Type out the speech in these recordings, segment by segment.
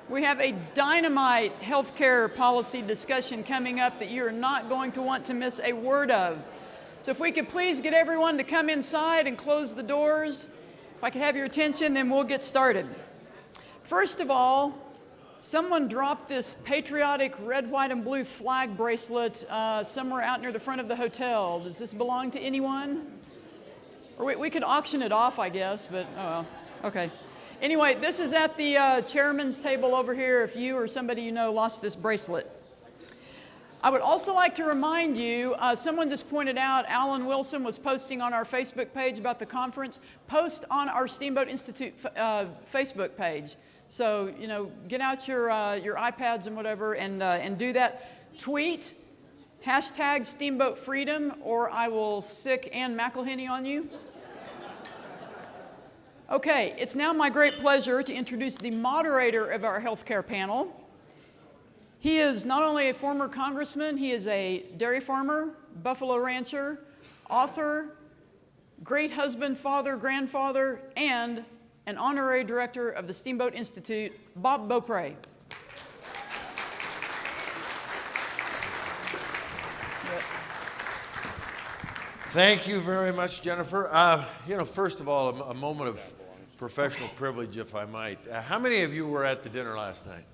We have a dynamite healthcare policy discussion coming up that you're not going to want to miss a word of. So if we could please get everyone to come inside and close the doors. If I could have your attention, then we'll get started. First of all, someone dropped this patriotic red, white, and blue flag bracelet somewhere out near the front of the hotel. Does this belong to anyone? Or we could auction it off, I guess, but oh well, okay. Anyway, this is at the chairman's table over here if you or somebody you know lost this bracelet. I would also like to remind you, someone just pointed out Alan Wilson was posting on our Facebook page about the conference. Post on our Steamboat Institute Facebook page. So, you know, get out your iPads and whatever and do that. Tweet, hashtag Steamboat Freedom, or I will sick Ann McElhenney on you. Okay, it's now my great pleasure to introduce the moderator of our healthcare panel. He is not only a former congressman, he is a dairy farmer, buffalo rancher, author, great husband, father, grandfather, and an honorary director of the Steamboat Institute, Bob Beaupre. Thank you very much, Jennifer. First of all, a moment of professional privilege, if I might. How many of you were at the dinner last night?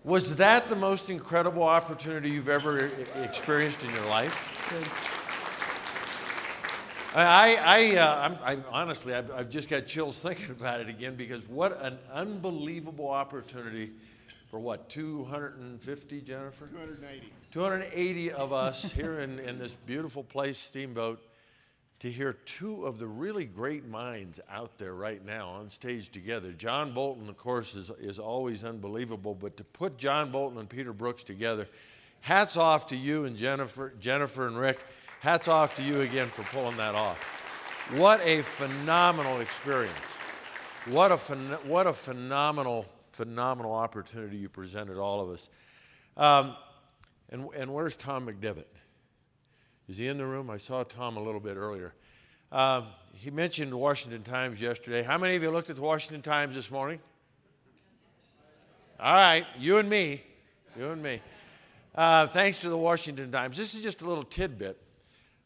Was that the most incredible opportunity you've ever experienced in your life? Honestly, I've just got chills thinking about it again, because what an unbelievable opportunity for what, 250, Jennifer? 280. 280 of us here in this beautiful place, Steamboat, to hear two of the really great minds out there right now on stage together. John Bolton, of course, is always unbelievable, but to put John Bolton and Peter Brooks together, hats off to you and Jennifer and Rick. Hats off to you again for pulling that off. What a phenomenal experience. What a phenomenal opportunity you presented all of us. And where's Tom McDevitt? Is he in the room? I saw Tom a little bit earlier. He mentioned the Washington Times yesterday. How many of you looked at the Washington Times this morning? All right, you and me. Thanks to the Washington Times. This is just a little tidbit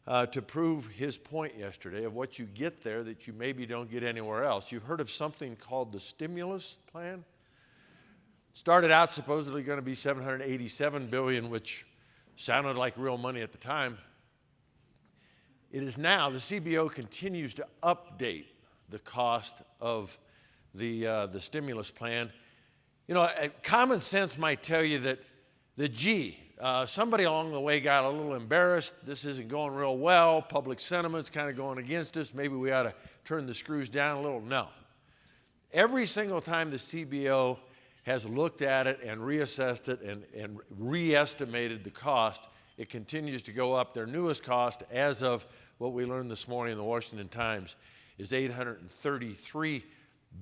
to prove his point yesterday of what you get there that you maybe don't get anywhere else. You've heard of something called the stimulus plan? Started out supposedly going to be $787 billion, which sounded like real money at the time. It is now, the CBO continues to update the cost of the stimulus plan. You know, common sense might tell you that somebody along the way got a little embarrassed. This isn't going real well. Public sentiment's kind of going against us. Maybe we ought to turn the screws down a little. No. Every single time the CBO has looked at it and reassessed it and re-estimated the cost, it continues to go up. Their newest cost, as of what we learned this morning in the Washington Times, is $833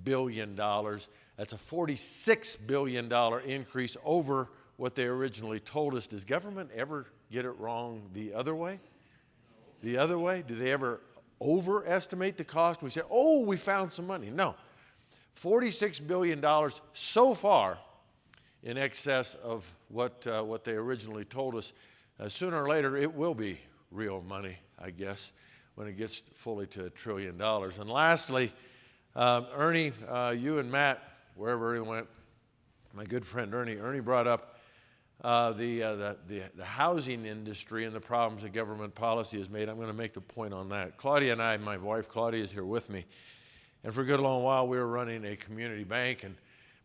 billion. That's a $46 billion increase over what they originally told us. Does government ever get it wrong the other way? The other way? Do they ever overestimate the cost? We say, oh, we found some money. No. $46 billion so far in excess of what they originally told us. Sooner or later, it will be real money, I guess, when it gets fully to $1 trillion. And lastly, Ernie, you and Matt, wherever he went, my good friend Ernie brought up the housing industry and the problems that government policy has made. I'm going to make the point on that. Claudia and I, my wife Claudia is here with me. And for a good long while, we were running a community bank, and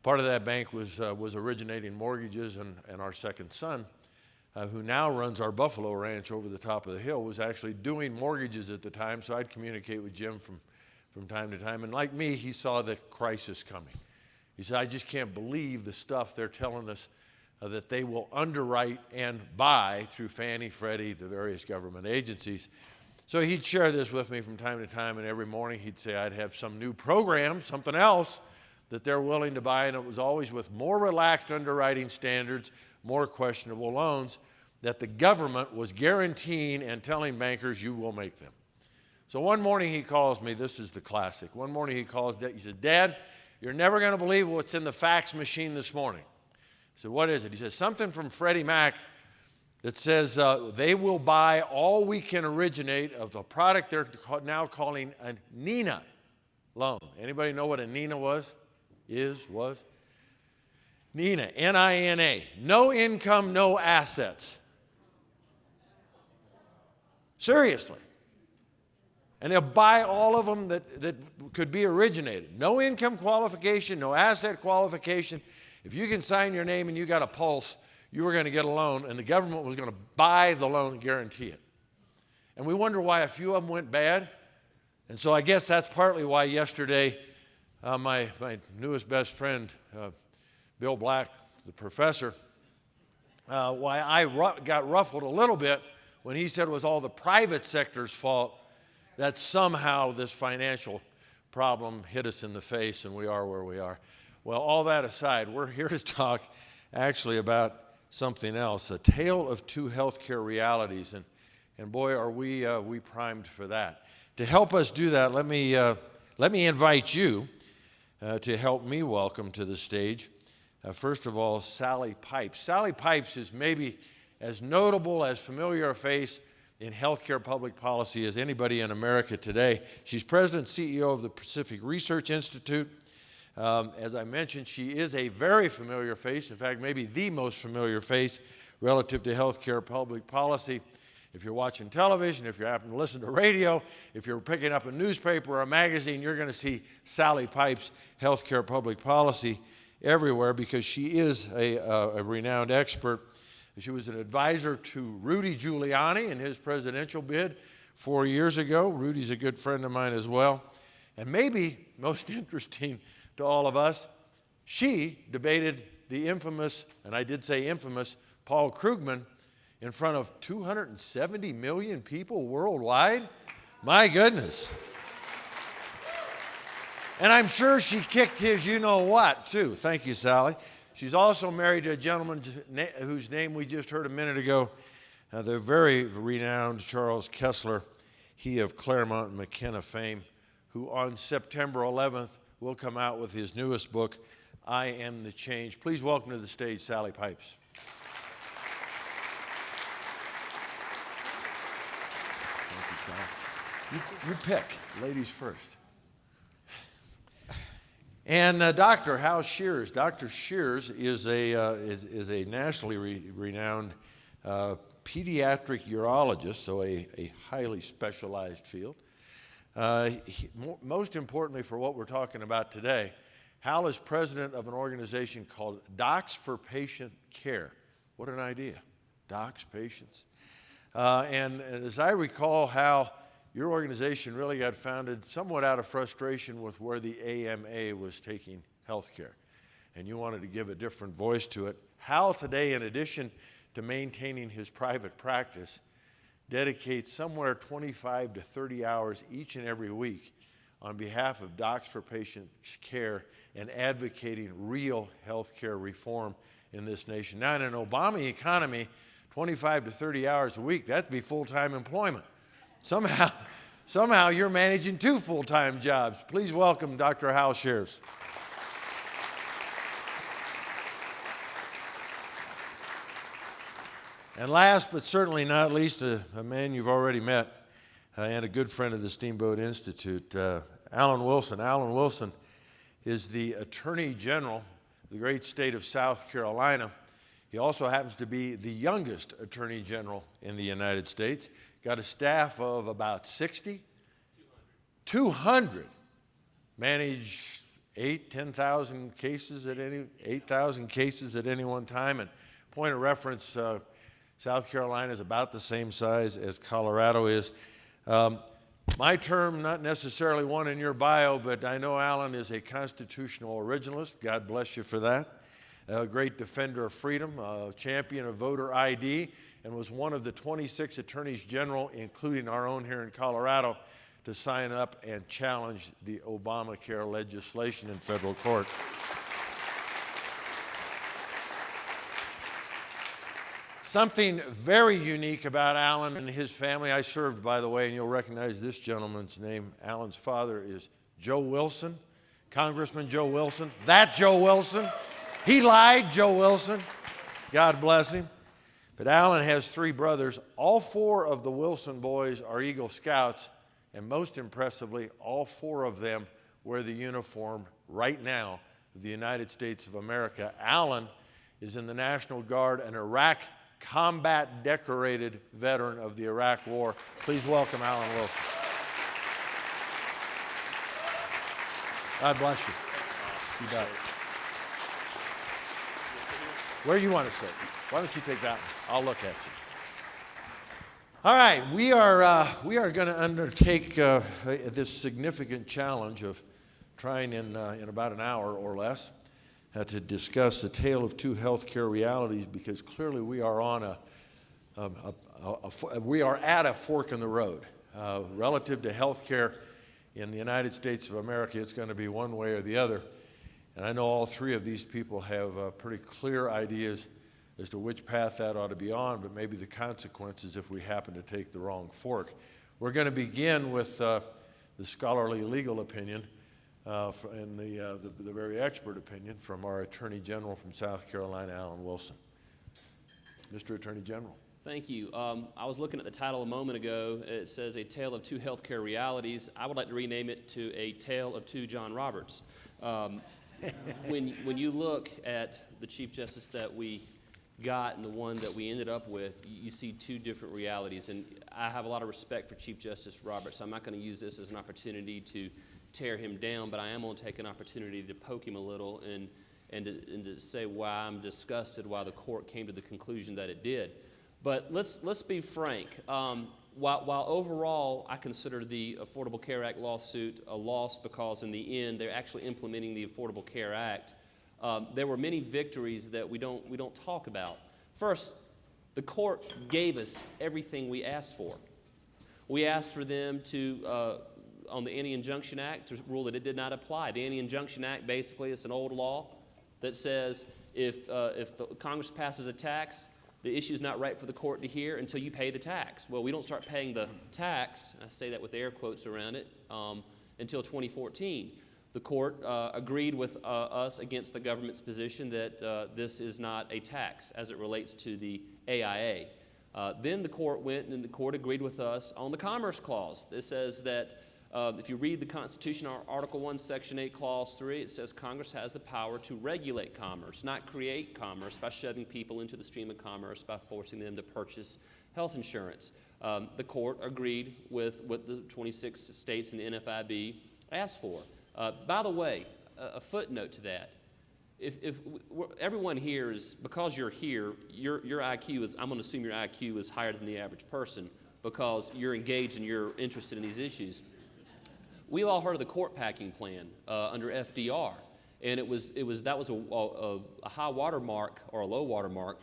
part of that bank was originating mortgages, and our second son, who now runs our buffalo ranch over the top of the hill, was actually doing mortgages at the time, so I'd communicate with Jim from time to time. And like me, he saw the crisis coming. He said, I just can't believe the stuff they're telling us that they will underwrite and buy through Fannie, Freddie, the various government agencies. So he'd share this with me from time to time, and every morning he'd say I'd have some new program, something else that they're willing to buy, and it was always with more relaxed underwriting standards, more questionable loans, that the government was guaranteeing and telling bankers, you will make them. So one morning he calls me, this is the classic. One morning he calls, he said, Dad, you're never going to believe what's in the fax machine this morning. I said, what is it? He says, something from Freddie Mac that says they will buy all we can originate of a product they're now calling a NINA loan. Anybody know what a NINA was? NINA, N-I-N-A, no income, no assets. Seriously. And they'll buy all of them that could be originated. No income qualification, no asset qualification. If you can sign your name and you got a pulse, you were going to get a loan, and the government was going to buy the loan and guarantee it. And we wonder why a few of them went bad. And so I guess that's partly why yesterday my newest best friend, Bill Black, the professor, why I got ruffled a little bit when he said it was all the private sector's fault that somehow this financial problem hit us in the face and we are where we are. Well, all that aside, we're here to talk actually about something else, a tale of two healthcare realities, and boy, are we primed for that. To help us do that, let me invite you to help me welcome to the stage, first of all, Sally Pipes. Sally Pipes is maybe as notable, as familiar a face in healthcare public policy as anybody in America today. She's president and CEO of the Pacific Research Institute. As I mentioned, she is a very familiar face, in fact, maybe the most familiar face relative to healthcare public policy. If you're watching television, if you happen to listen to radio, if you're picking up a newspaper or a magazine, you're going to see Sally Pipes' healthcare public policy everywhere because she is a renowned expert. She was an advisor to Rudy Giuliani in his presidential bid 4 years ago. Rudy's a good friend of mine as well. And maybe most interesting to all of us, she debated the infamous, and I did say infamous, Paul Krugman in front of 270 million people worldwide. My goodness. And I'm sure she kicked his you-know-what, too. Thank you, Sally. She's also married to a gentleman whose name we just heard a minute ago, the very renowned Charles Kessler, he of Claremont and McKenna fame, who on September 11th will come out with his newest book, I Am the Change. Please welcome to the stage Sally Pipes. Thank you, Sally. You pick, ladies first. And Dr. Hal Shears. Dr. Shears is a nationally renowned pediatric urologist, so a highly specialized field. Most importantly for what we're talking about today, Hal is president of an organization called Docs for Patient Care. What an idea. Docs, patients. And as I recall, Hal, your organization really got founded somewhat out of frustration with where the AMA was taking healthcare, and you wanted to give a different voice to it. Hal today, in addition to maintaining his private practice, dedicates somewhere 25 to 30 hours each and every week on behalf of Docs for Patient Care and advocating real healthcare reform in this nation. Now, in an Obama economy, 25 to 30 hours a week, that'd be full-time employment. Somehow you're managing two full-time jobs. Please welcome Dr. Hal Shears. And last but certainly not least, a man you've already met and a good friend of the Steamboat Institute, Alan Wilson. Alan Wilson is the Attorney General of the great state of South Carolina. He also happens to be the youngest Attorney General in the United States. Got a staff of about 60. 200. Manage 10,000 cases at 8,000 cases at any one time. And point of reference, South Carolina is about the same size as Colorado is. My term, not necessarily one in your bio, but I know Alan is a constitutional originalist. God bless you for that. A great defender of freedom, a champion of voter ID, and was one of the 26 attorneys general, including our own here in Colorado, to sign up and challenge the Obamacare legislation in federal court. Something very unique about Alan and his family. I served, by the way, and you'll recognize this gentleman's name. Alan's father is Joe Wilson. Congressman Joe Wilson. That Joe Wilson. He lied, Joe Wilson. God bless him. But Alan has 3 brothers. All 4 of the Wilson boys are Eagle Scouts, and most impressively, all 4 of them wear the uniform right now of the United States of America. Alan is in the National Guard, an Iraq combat decorated veteran of the Iraq War. Please welcome Alan Wilson. God bless you. You bet. Where you want to sit? Why don't you take that one? I'll look at you. All right, we are going to undertake this significant challenge of trying in about an hour or less to discuss the tale of 2 healthcare realities, because clearly we are on we are at a fork in the road relative to healthcare in the United States of America. It's going to be one way or the other, and I know all 3 of these people have pretty clear ideas as to which path that ought to be on, but maybe the consequences if we happen to take the wrong fork. We're going to begin with the scholarly legal opinion and the very expert opinion from our Attorney General from South Carolina, Alan Wilson. Mr. Attorney General. Thank you. I was looking at the title a moment ago. It says A Tale of 2 Healthcare Realities. I would like to rename it to A Tale of 2 John Roberts. When you look at the Chief Justice that we got and the one that we ended up with, you see 2 different realities. And I have a lot of respect for Chief Justice Roberts. I'm not going to use this as an opportunity to tear him down, but I am going to take an opportunity to poke him a little and to say why I'm disgusted why the court came to the conclusion that it did. But let's be frank. While overall I consider the Affordable Care Act lawsuit a loss because in the end they're actually implementing the Affordable Care Act, there were many victories that we don't talk about. First, the court gave us everything we asked for. We asked for them to, on the Anti-Injunction Act, to rule that it did not apply. The Anti-Injunction Act basically is an old law that says if the Congress passes a tax, the issue is not right for the court to hear until you pay the tax. Well, we don't start paying the tax, I say that with air quotes around it, until 2014. The court agreed with us against the government's position that this is not a tax as it relates to the AIA. Then the court went and the court agreed with us on the Commerce Clause. It says that if you read the Constitution, Article 1, Section 8, Clause 3, it says Congress has the power to regulate commerce, not create commerce by shoving people into the stream of commerce, by forcing them to purchase health insurance. The court agreed with what the 26 states in the NFIB asked for. By the way, a footnote to that. If everyone here is, because you're here, your IQ is, I'm going to assume your IQ is higher than the average person because you're engaged and you're interested in these issues. We all heard of the court packing plan under FDR, and that was a high water mark or a low water mark,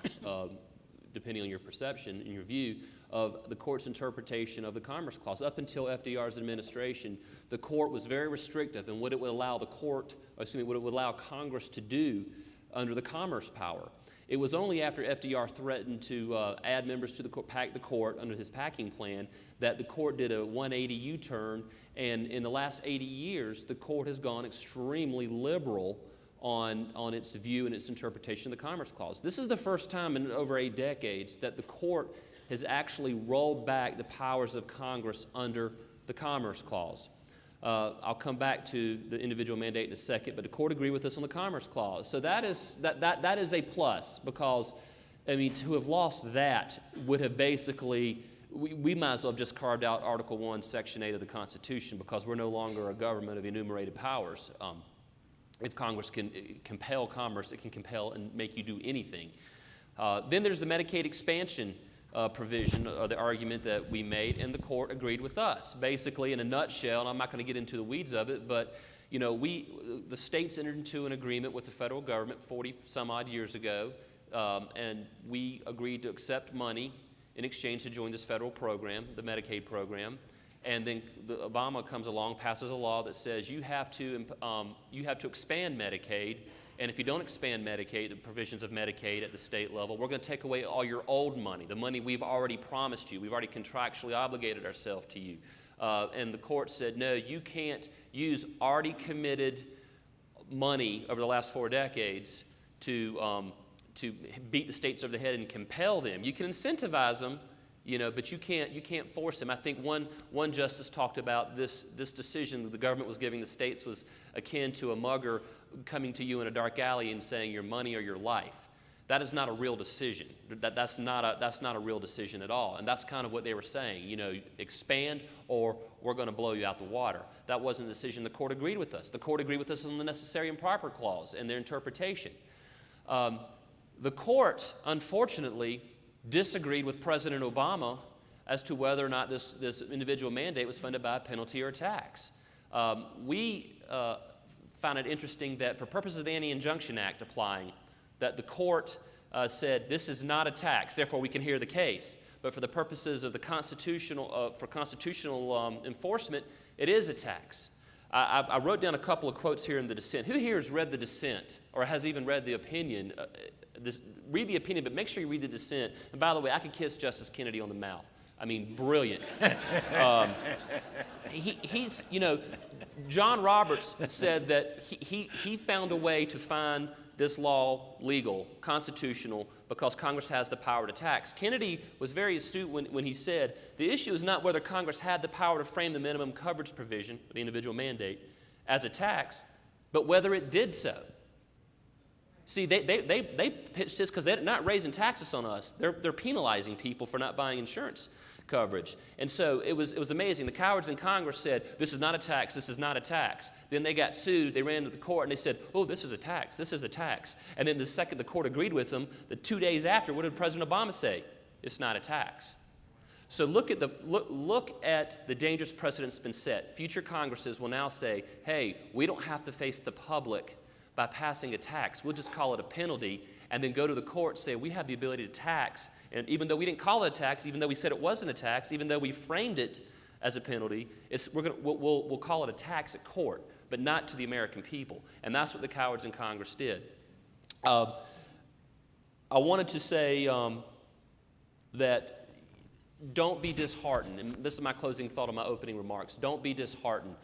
depending on your perception and your view of the court's interpretation of the Commerce Clause. Up until FDR's administration, the court was very restrictive in what it would allow what it would allow Congress to do under the commerce power. It was only after FDR threatened to add members to the court, pack the court under his packing plan, that the court did a 180 U-turn, and in the last 80 years, the court has gone extremely liberal on its view and its interpretation of the Commerce Clause. This is the first time in over 8 decades that the court has actually rolled back the powers of Congress under the Commerce Clause. I'll come back to the individual mandate in a second, but the court agreed with us on the Commerce Clause. So that is a plus, because, I mean, to have lost that would have basically, we might as well have just carved out Article 1, Section 8 of the Constitution, because we're no longer a government of enumerated powers. If Congress can compel commerce, it can compel and make you do anything. Then there's the Medicaid expansion provision, or the argument that we made, and the court agreed with us. Basically, in a nutshell, and I'm not going to get into the weeds of it, but you know, the states entered into an agreement with the federal government 40 some odd years ago, and we agreed to accept money in exchange to join this federal program, the Medicaid program. And then Obama comes along, passes a law that says you have to expand Medicaid. And if you don't expand Medicaid, the provisions of Medicaid at the state level, we're going to take away all your old money, the money we've already promised you. We've already contractually obligated ourselves to you. And the court said, no, you can't use already committed money over the last 4 decades to beat the states over the head and compel them. You can incentivize them, but you can't force them. I think one justice talked about this decision that the government was giving the states was akin to a mugger coming to you in a dark alley and saying your money or your life. That is not a real decision. That's not a real decision at all. And that's kind of what they were saying. Expand or we're going to blow you out the water. That wasn't a decision. The court agreed with us. The court agreed with us on the necessary and proper clause and their interpretation. The court, unfortunately, disagreed with President Obama as to whether or not this individual mandate was funded by a penalty or a tax. We found it interesting that for purposes of the Anti-Injunction Act applying, that the court said this is not a tax, therefore we can hear the case. But for the purposes of the constitutional enforcement, it is a tax. I wrote down a couple of quotes here in the dissent. Who here has read the dissent or has even read the opinion? Read the opinion, but make sure you read the dissent. And by the way, I could kiss Justice Kennedy on the mouth. I mean, brilliant. He's, John Roberts said that he found a way to find this law legal, constitutional, because Congress has the power to tax. Kennedy was very astute when he said, the issue is not whether Congress had the power to frame the minimum coverage provision, the individual mandate, as a tax, but whether it did so. See, they pitched this because they're not raising taxes on us. They're penalizing people for not buying insurance coverage. And so it was amazing. The cowards in Congress said, this is not a tax, this is not a tax. Then they got sued, they ran to the court, and they said, oh, this is a tax, this is a tax. And then the second the court agreed with them, the 2 days after, what did President Obama say? It's not a tax. So look at the dangerous precedent that's been set. Future Congresses will now say, hey, we don't have to face the public by passing a tax. We'll just call it a penalty and then go to the court and say we have the ability to tax. And even though we didn't call it a tax, even though we said it wasn't a tax, even though we framed it as a penalty, we'll call it a tax at court, but not to the American people. And that's what the cowards in Congress did. I wanted to say that don't be disheartened. And this is my closing thought on my opening remarks. Don't be disheartened.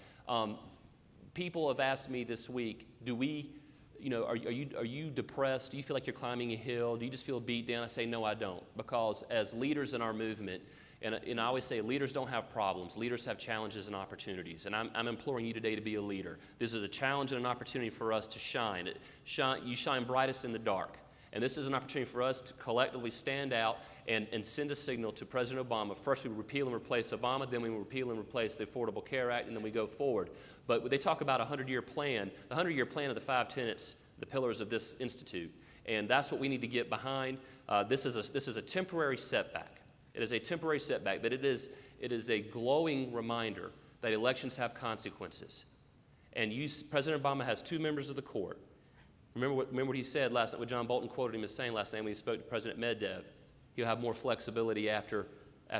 People have asked me this week, are you depressed? Do you feel like you're climbing a hill? Do you just feel beat down? I say, no, I don't. Because as leaders in our movement, and I always say leaders don't have problems. Leaders have challenges and opportunities. And I'm imploring you today to be a leader. This is a challenge and an opportunity for us to shine. You shine brightest in the dark. And this is an opportunity for us to collectively stand out and send a signal to President Obama. First, we repeal and replace Obama, then we repeal and replace the Affordable Care Act, and then we go forward. But they talk about a 100-year plan. The 100-year plan of the 5 tenets, the pillars of this institute. And that's what we need to get behind. This is a temporary setback. It is a temporary setback, but it is a glowing reminder that elections have consequences. And President Obama has 2 members of the court. Remember what he said last night, what John Bolton quoted him as saying last night when he spoke to President Medvedev. He'll have more flexibility after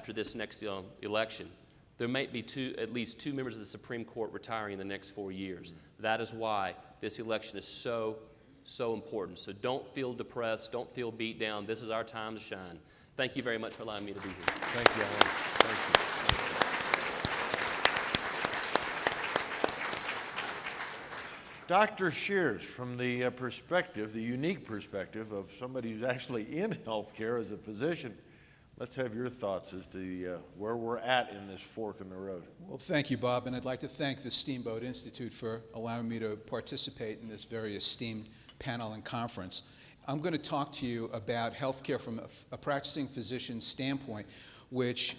this next election. There might be at least 2 members of the Supreme Court retiring in the next 4 years. That is why this election is so important. So don't feel depressed. Don't feel beat down. This is our time to shine. Thank you very much for allowing me to be here. Thank you, Alan. Thank you. Dr. Shears, from the unique perspective of somebody who's actually in healthcare as a physician, let's have your thoughts as to where we're at in this fork in the road. Well, thank you, Bob, and I'd like to thank the Steamboat Institute for allowing me to participate in this very esteemed panel and conference. I'm going to talk to you about healthcare from a practicing physician's standpoint, which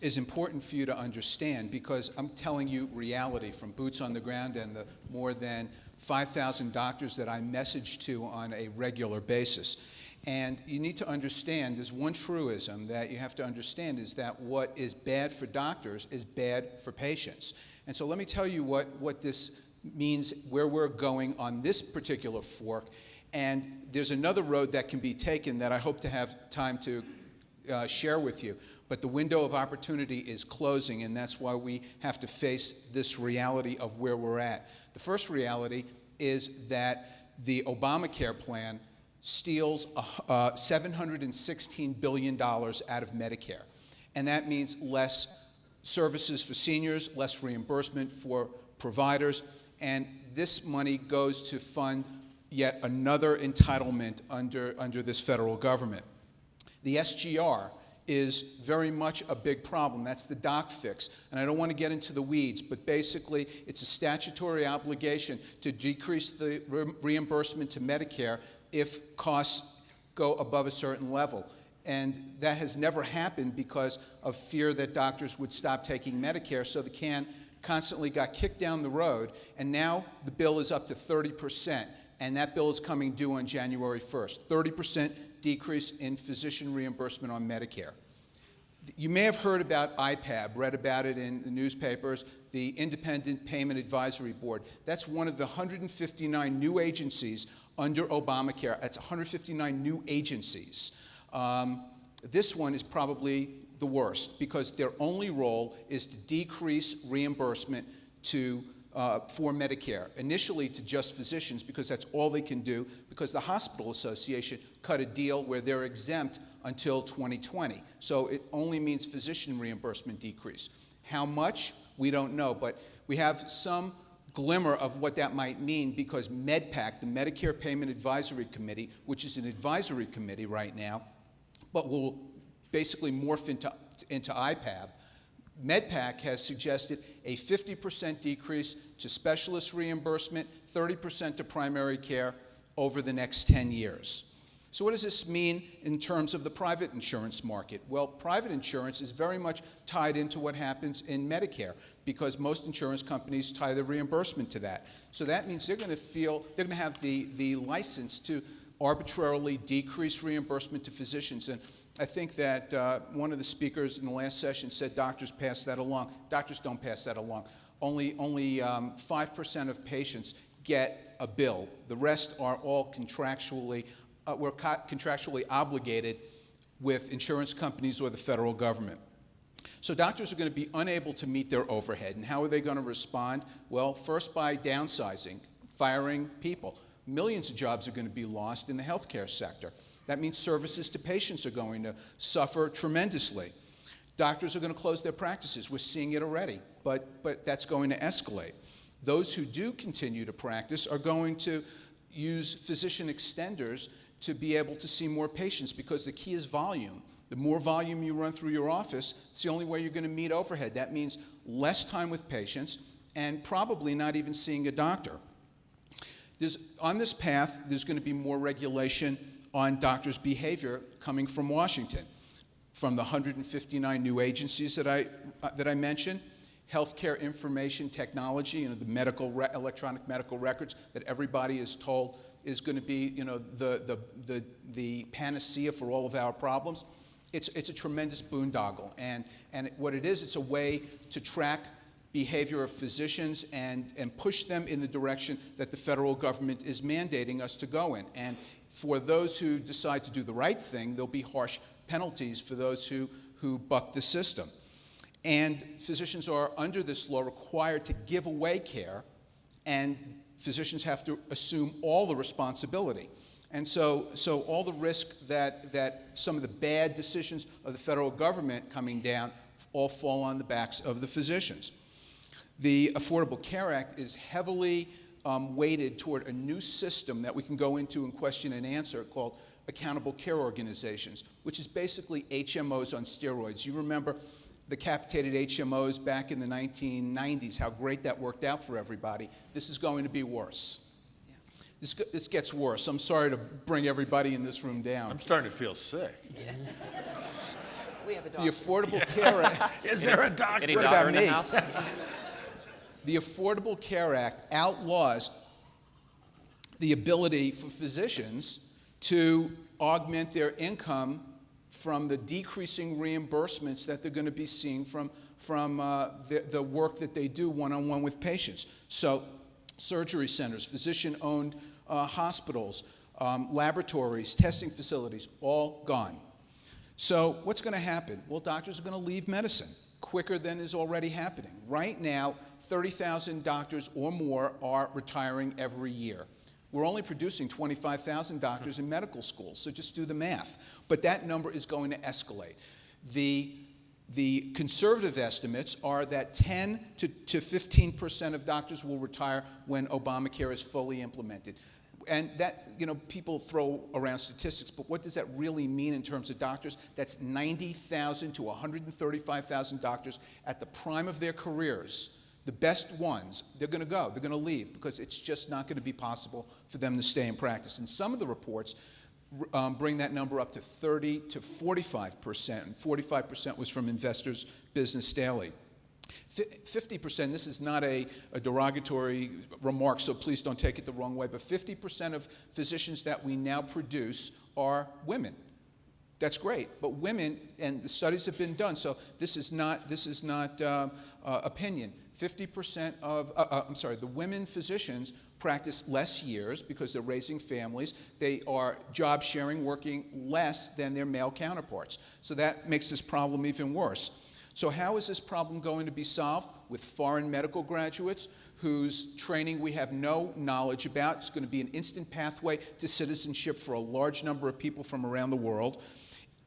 is important for you to understand because I'm telling you reality from boots on the ground and the more than 5,000 doctors that I message to on a regular basis. And you need to understand, there's one truism that you have to understand is that what is bad for doctors is bad for patients. And so let me tell you what this means, where we're going on this particular fork. And there's another road that can be taken that I hope to have time to share with you. But the window of opportunity is closing, and that's why we have to face this reality of where we're at. The first reality is that the Obamacare plan steals $716 billion out of Medicare. And that means less services for seniors, less reimbursement for providers. and this money goes to fund yet another entitlement under this federal government. The SGR is very much a big problem. That's the doc fix. And I don't want to get into the weeds, but basically it's a statutory obligation to decrease the reimbursement to Medicare if costs go above a certain level. And that has never happened because of fear that doctors would stop taking Medicare, so the can constantly got kicked down the road, and now the bill is up to 30%, and that bill is coming due on January 1st. 30% decrease in physician reimbursement on Medicare. You may have heard about IPAB, read about it in the newspapers, the Independent Payment Advisory Board. That's one of the 159 new agencies under Obamacare. That's 159 new agencies. This one is probably the worst because their only role is to decrease reimbursement for Medicare, initially to just physicians because that's all they can do, because the Hospital Association cut a deal where they're exempt until 2020. So it only means physician reimbursement decrease. How much? We don't know, but we have some glimmer of what that might mean because MedPAC, the Medicare Payment Advisory Committee, which is an advisory committee right now, but will basically morph into IPAB, MedPAC has suggested a 50% decrease to specialist reimbursement, 30% to primary care over the next 10 years. So what does this mean in terms of the private insurance market? Well, private insurance is very much tied into what happens in Medicare because most insurance companies tie their reimbursement to that. So that means they're going to have the license to arbitrarily decrease reimbursement to physicians. And I think that one of the speakers in the last session said doctors pass that along. Doctors don't pass that along. Only 5% of patients get a bill. The rest are all contractually obligated with insurance companies or the federal government. So doctors are going to be unable to meet their overhead. And how are they going to respond? Well, first by downsizing, firing people. Millions of jobs are going to be lost in the healthcare sector. That means services to patients are going to suffer tremendously. Doctors are going to close their practices. We're seeing it already, but that's going to escalate. Those who do continue to practice are going to use physician extenders to be able to see more patients because the key is volume. The more volume you run through your office, it's the only way you're going to meet overhead. That means less time with patients and probably not even seeing a doctor. On this path, there's going to be more regulation on doctors' behavior coming from Washington. From the 159 new agencies that I mentioned, healthcare information technology, the electronic medical records that everybody is told is going to be, the panacea for all of our problems. It's a tremendous boondoggle, and what it is, it's a way to track behavior of physicians and push them in the direction that the federal government is mandating us to go in. And for those who decide to do the right thing, there'll be harsh penalties for those who buck the system. And physicians are, under this law, required to give away care, and physicians have to assume all the responsibility. And so all the risk that some of the bad decisions of the federal government coming down all fall on the backs of the physicians. The Affordable Care Act is heavily weighted toward a new system that we can go into in question and answer called accountable care organizations, which is basically HMOs on steroids. You remember the capitated HMOs back in the 1990s, how great that worked out for everybody. This is going to be worse. This gets worse. I'm sorry to bring everybody in this room down. I'm starting to feel sick. Yeah. We have a doctor. The Affordable Care Act. Is there a doctor? Any What doctor about in the me? house? The Affordable Care Act outlaws the ability for physicians to augment their income from the decreasing reimbursements that they're going to be seeing from the work that they do one-on-one with patients. So surgery centers, physician-owned hospitals, laboratories, testing facilities, all gone. So what's going to happen? Well, doctors are going to leave medicine quicker than is already happening. Right now, 30,000 doctors or more are retiring every year. We're only producing 25,000 doctors in medical schools, so just do the math. But that number is going to escalate. The The conservative estimates are that 10 to 15% of doctors will retire when Obamacare is fully implemented. And that, people throw around statistics, but what does that really mean in terms of doctors? That's 90,000 to 135,000 doctors at the prime of their careers. The best ones, they're going to go, they're going to leave, because it's just not going to be possible for them to stay in practice. And some of the reports bring that number up to 30 to 45%, and 45% was from Investors Business Daily. 50%, this is not a derogatory remark, so please don't take it the wrong way, but 50% of physicians that we now produce are women. That's great, but women, and the studies have been done, so this is not opinion. 50% of, the women physicians practice less years because they're raising families. They are job sharing, working less than their male counterparts. So that makes this problem even worse. So how is this problem going to be solved? With foreign medical graduates whose training we have no knowledge about. It's going to be an instant pathway to citizenship for a large number of people from around the world.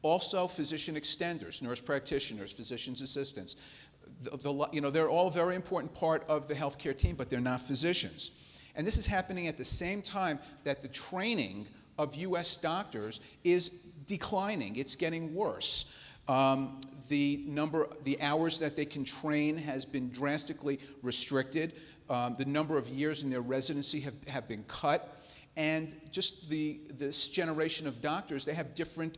Also, physician extenders, nurse practitioners, physician's assistants. They're all a very important part of the healthcare team, but they're not physicians. And this is happening at the same time that the training of U.S. doctors is declining. It's getting worse. The hours that they can train has been drastically restricted. The number of years in their residency have been cut. And just this generation of doctors, they have different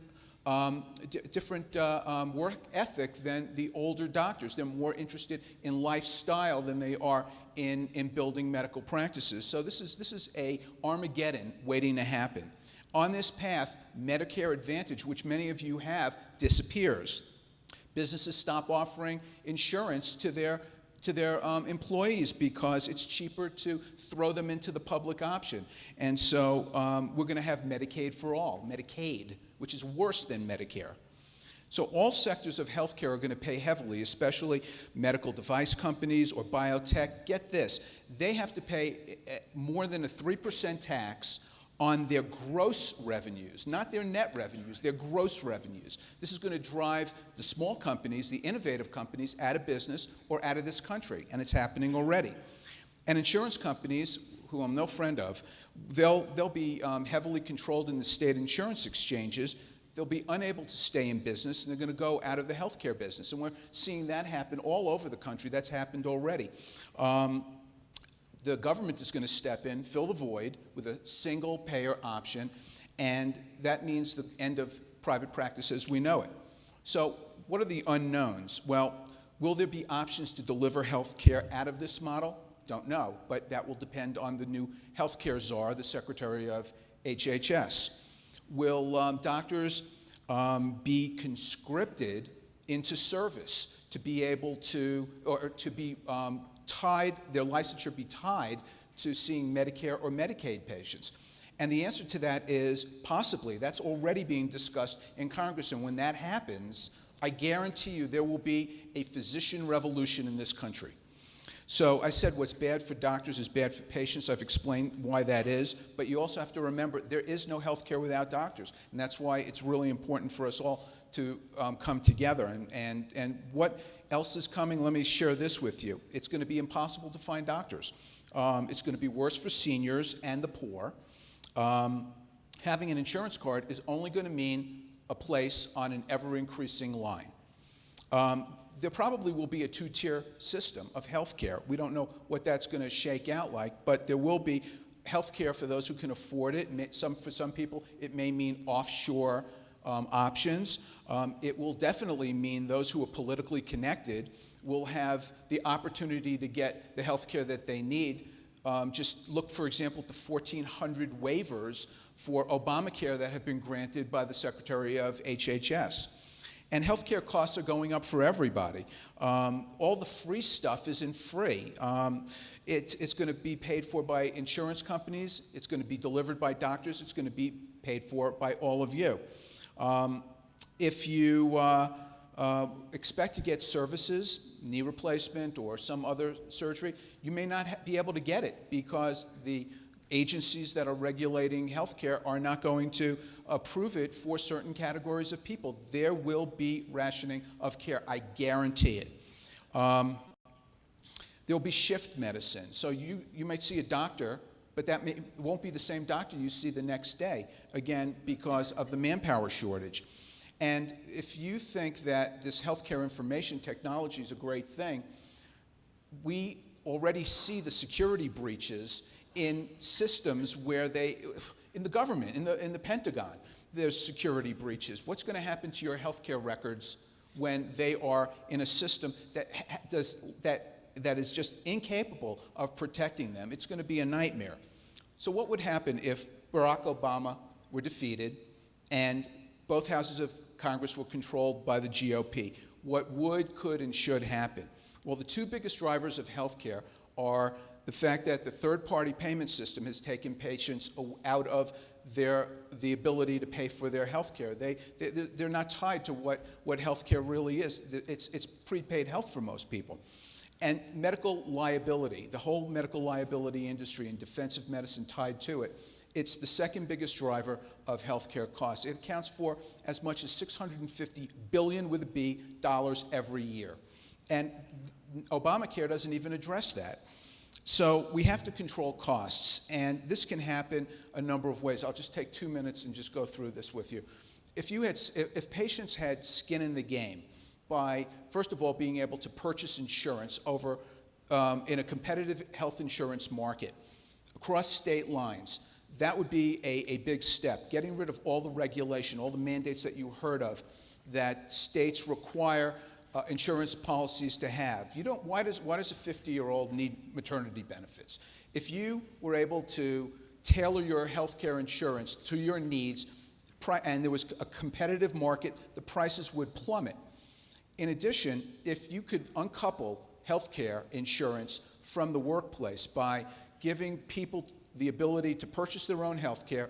work ethic than the older doctors. They're more interested in lifestyle than they are in building medical practices. So this is a Armageddon waiting to happen. On this path, Medicare Advantage, which many of you have, disappears. Businesses stop offering insurance to their employees because it's cheaper to throw them into the public option. And so we're going to have Medicaid for all, Medicaid, which is worse than Medicare. So all sectors of healthcare are going to pay heavily, especially medical device companies or biotech. Get this, they have to pay more than a 3% tax on their gross revenues, not their net revenues, their gross revenues. This is going to drive the small companies, the innovative companies, out of business or out of this country, and it's happening already. And insurance companies, who I'm no friend of, they'll be heavily controlled in the state insurance exchanges. They'll be unable to stay in business, and they're going to go out of the healthcare business. And we're seeing that happen all over the country. That's happened already. The government is going to step in, fill the void with a single payer option, and that means the end of private practice as we know it. So what are the unknowns? Well, will there be options to deliver health care out of this model? Don't know, but that will depend on the new healthcare czar, the Secretary of HHS. Will doctors be conscripted into service to be able to, or to be tied, their licensure be tied to seeing Medicare or Medicaid patients? And the answer to that is possibly. That's already being discussed in Congress, and when that happens, I guarantee you there will be a physician revolution in this country. So I said what's bad for doctors is bad for patients. I've explained why that is, but you also have to remember there is no health care without doctors, and that's why it's really important for us all to come together. And what else is coming? Let me share this with you. It's going to be impossible to find doctors. It's going to be worse for seniors and the poor. Having an insurance card is only going to mean a place on an ever-increasing line. There probably will be a two-tier system of health care. We don't know what that's going to shake out like, but there will be health care for those who can afford it. For some people, it may mean offshore options. It will definitely mean those who are politically connected will have the opportunity to get the health care that they need. Just look, for example, at the 1,400 waivers for Obamacare that have been granted by the Secretary of HHS. And healthcare costs are going up for everybody. All the free stuff isn't free. It's going to be paid for by insurance companies. It's going to be delivered by doctors. It's going to be paid for by all of you. If you expect to get services, knee replacement or some other surgery, you may not be able to get it because the agencies that are regulating healthcare are not going to approve it for certain categories of people. There will be rationing of care, I guarantee it. There'll be shift medicine. So you might see a doctor, but that won't be the same doctor you see the next day, again, because of the manpower shortage. And if you think that this healthcare information technology is a great thing, we already see the security breaches in systems where in the government, in the Pentagon, there's security breaches. What's going to happen to your healthcare records when they are in a system that is just incapable of protecting them? It's going to be a nightmare. So what would happen if Barack Obama were defeated and both houses of Congress were controlled by the GOP? What would, could, and should happen? Well, the two biggest drivers of healthcare are the fact that the third-party payment system has taken patients out of the ability to pay for their health care. They're not tied to what health care really is. It's prepaid health for most people. And medical liability, the whole medical liability industry and defensive medicine tied to it, it's the second biggest driver of healthcare costs. It accounts for as much as $650 billion with a B dollars every year. And Obamacare doesn't even address that. So we have to control costs, and this can happen a number of ways. I'll just take 2 minutes and just go through this with you. If patients had skin in the game by, first of all, being able to purchase insurance in a competitive health insurance market across state lines, that would be a big step. Getting rid of all the regulation, all the mandates that you heard of that states require insurance policies to have. Why does a 50-year-old need maternity benefits? If you were able to tailor your health care insurance to your needs, and there was a competitive market, the prices would plummet. In addition, if you could uncouple health care insurance from the workplace by giving people the ability to purchase their own health care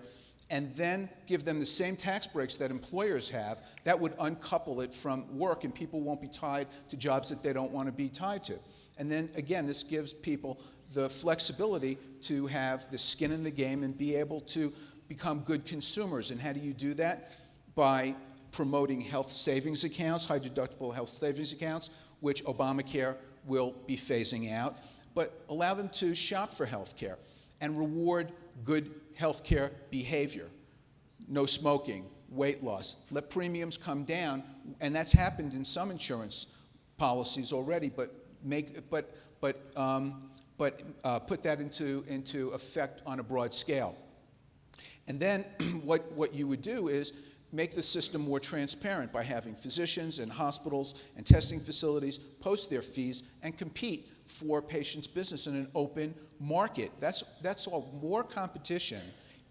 and then give them the same tax breaks that employers have, that would uncouple it from work, and people won't be tied to jobs that they don't want to be tied to. And then, again, this gives people the flexibility to have the skin in the game and be able to become good consumers. And how do you do that? By promoting health savings accounts, high-deductible health savings accounts, which Obamacare will be phasing out, but allow them to shop for health care and reward good healthcare behavior. No smoking, weight loss. Let premiums come down, and that's happened in some insurance policies already. But put that into effect on a broad scale. And then what you would do is make the system more transparent by having physicians and hospitals and testing facilities post their fees and compete for patients' business in an open market. That's all. More competition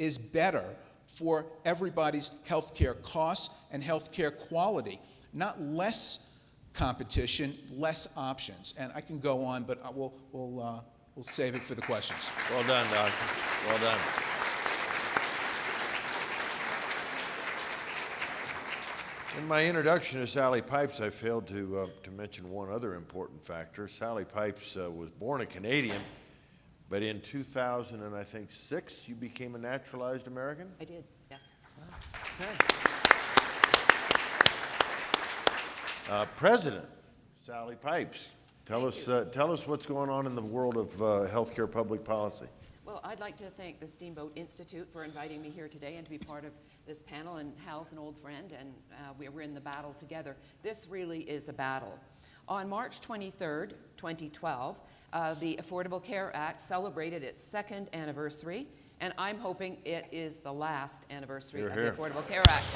is better for everybody's healthcare costs and healthcare quality, not less competition, less options. And I can go on, but we'll save it for the questions. Well done, Doctor. Well done. In my introduction to Sally Pipes, I failed to mention one other important factor. Sally Pipes was born a Canadian, but in 2006, you became a naturalized American? I did, yes. President Sally Pipes, tell us what's going on in the world of healthcare public policy. Well, I'd like to thank the Steamboat Institute for inviting me here today and to be part of this panel. And Hal's an old friend, and we're in the battle together. This really is a battle. On March 23rd, 2012, the Affordable Care Act celebrated its second anniversary, and I'm hoping it is the last anniversary of the Affordable Care Act.